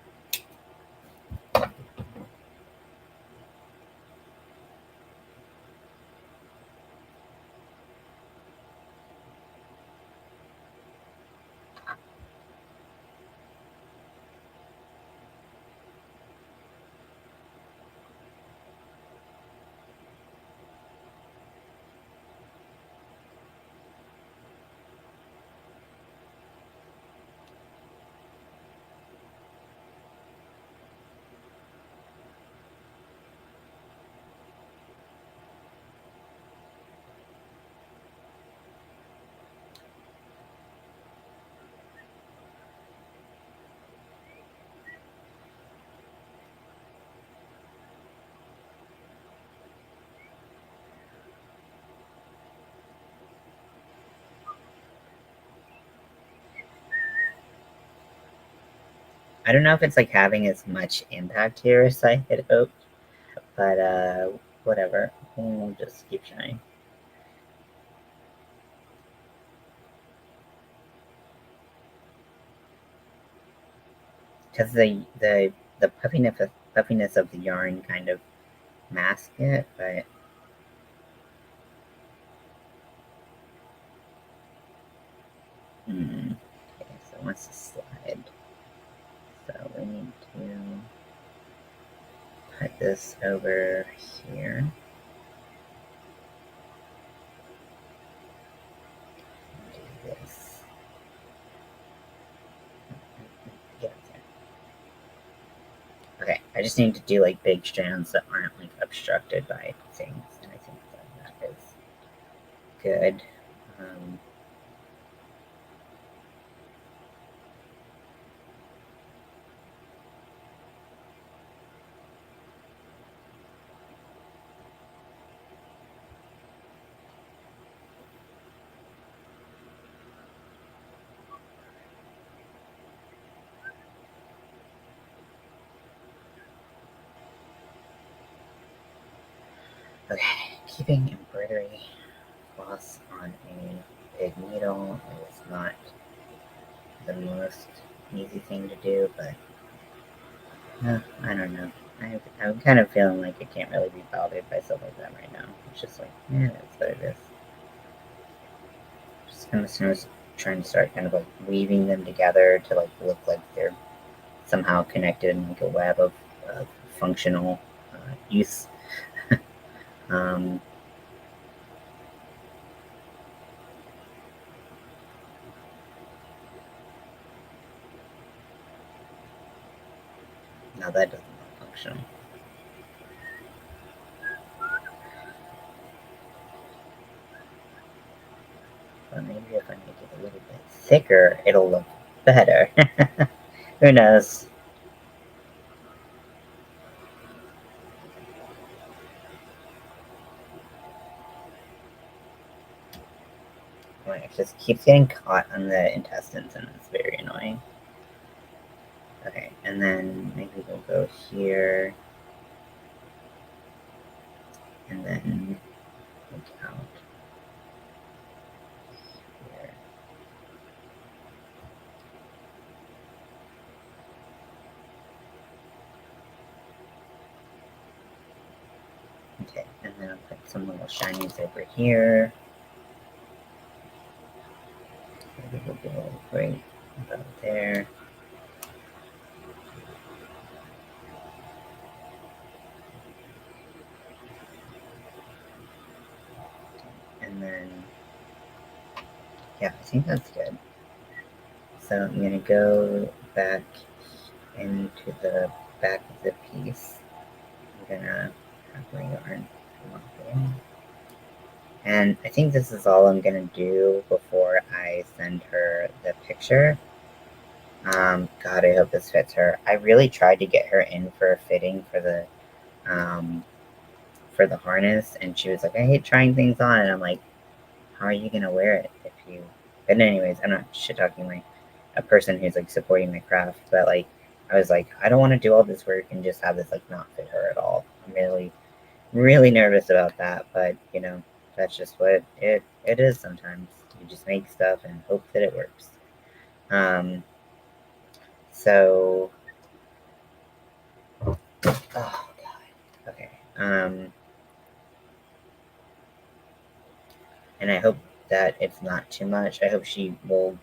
I don't know if it's like having as much impact here as I had hoped, but whatever. We'll just keep trying. Because the puffiness of the yarn kind of mask it, but okay, so it wants to slide. So we need to put this over here. Do this. Yeah, I just need to do like big strands that aren't like obstructed by things, and I think that is good. Okay, keeping embroidery floss on a big needle is not the most easy thing to do, but I don't know. I'm kind of feeling like I can't really be bothered by stuff like that right now. It's just like, that's what it is. Just kind of trying to start kind of like weaving them together to like look like they're somehow connected in like a web of functional use. um, Now that doesn't look functional. But maybe if I make it a little bit thicker, it'll look better. Who knows? Like, it just keeps getting caught on the intestines, and it's very annoying. Okay, and then maybe we'll go here, and then look out here. Okay, and then I'll put some little shinies over here. Maybe we'll go right about there. And then, yeah, I think that's good. So I'm gonna go back into the back of the piece. I'm gonna have my yarn come up in. And I think this is all I'm gonna do before I send her the picture. God, I hope this fits her. I really tried to get her in for a fitting um, for the harness, and she was like, "I hate trying things on," and I'm like, "How are you gonna wear it if you?" But anyways, I'm not shit talking like a person who's like supporting my craft, but like I was like, I don't want to do all this work and just have this like not fit her at all. I'm really nervous about that, but that's just what it is sometimes. You just make stuff and hope that it works. Um, so, oh god, okay. And I hope that it's not too much. I hope she will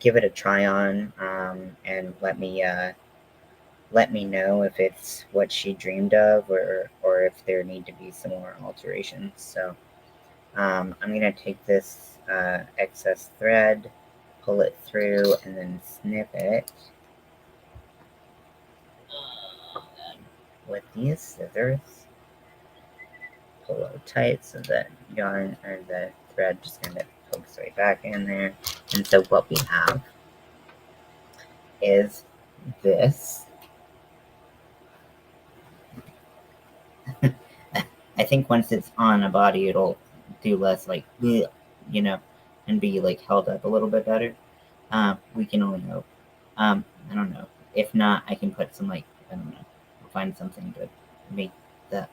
give it a try on, and let me know if it's what she dreamed of, or if there need to be some more alterations. So I'm gonna take this excess thread, pull it through, and then snip it with these scissors. Pull it tight so that yarn or the thread just kind of pokes right back in there. And so what we have is this. I think once it's on a body, it'll do less like, and be like held up a little bit better. We can only hope. I don't know. If not, I can put some like, I don't know, find something to make that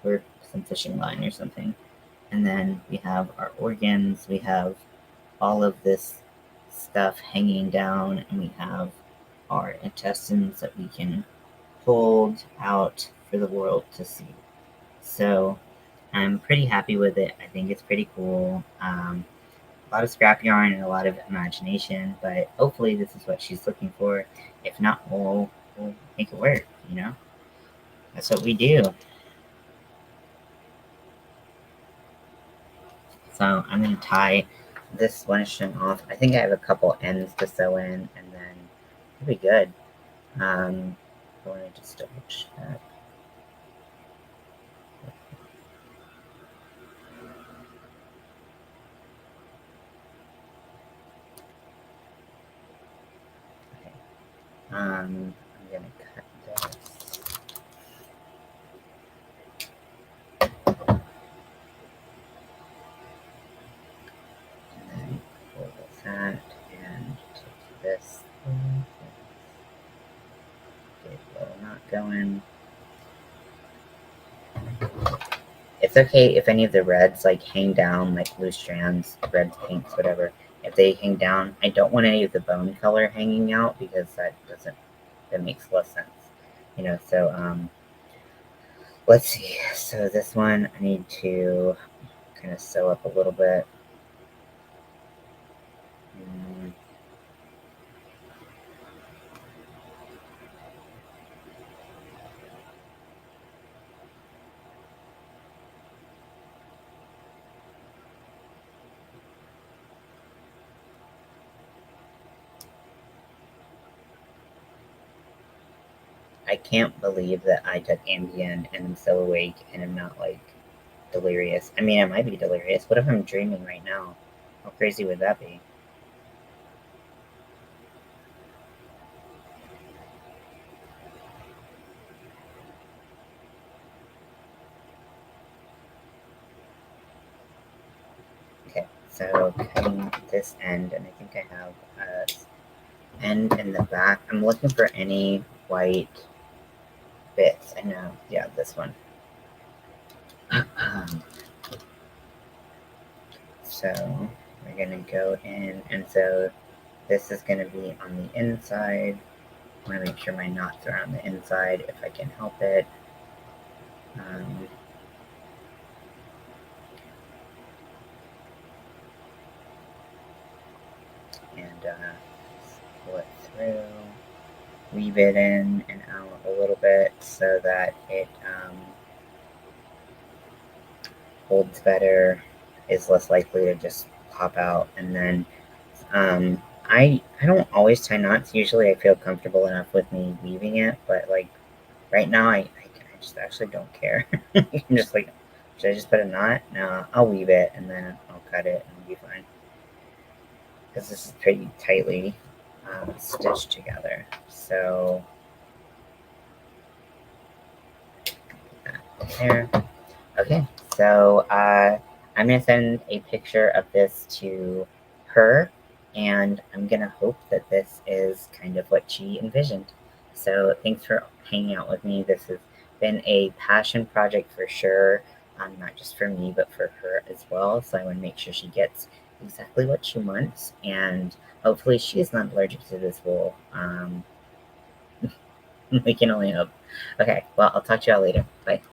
work, some fishing line or something. And then we have our organs. We have all of this stuff hanging down, and we have our intestines that we can hold out for the world to see. So I'm pretty happy with it. I think it's pretty cool. A lot of scrap yarn and a lot of imagination, but hopefully this is what she's looking for. If not, we'll make it work, That's what we do. So I'm going to tie this one string off. I think I have a couple ends to sew in, and then it'll be good. Um, want to just double check. Okay. I'm gonna cut this. And then pull this out and take this. Okay, well, not going. It's okay if any of the reds like hang down, like loose strands, reds, pinks, whatever. If they hang down, I don't want any of the bone color hanging out because that makes less sense, you know. So let's see. So this one I need to kind of sew up a little bit. Mm. I can't believe that I took Ambien and I'm so awake and I'm not like delirious. I mean, I might be delirious. What if I'm dreaming right now? How crazy would that be? Okay, so cutting this end, and I think I have end in the back. I'm looking for any white bits. I know, yeah, this one. So we're gonna go in, and so this is gonna be on the inside. I want to make sure my knots are on the inside if I can help it. Um, and pull it through, weave it in and out a little bit so that it holds better, is less likely to just pop out. And then I don't always tie knots. Usually I feel comfortable enough with me weaving it, but like right now I just actually don't care. I'm just like, should I just put a knot? No, I'll weave it and then I'll cut it and it'll be fine. Because this is pretty tightly stitched together. So there. Okay, so I'm gonna send a picture of this to her, and I'm gonna hope that this is kind of what she envisioned. So thanks for hanging out with me. This has been a passion project for sure, not just for me, but for her as well. So I want to make sure she gets exactly what she wants, and hopefully she is not allergic to this wool. We can only hope. Okay, well, I'll talk to y'all later. Bye.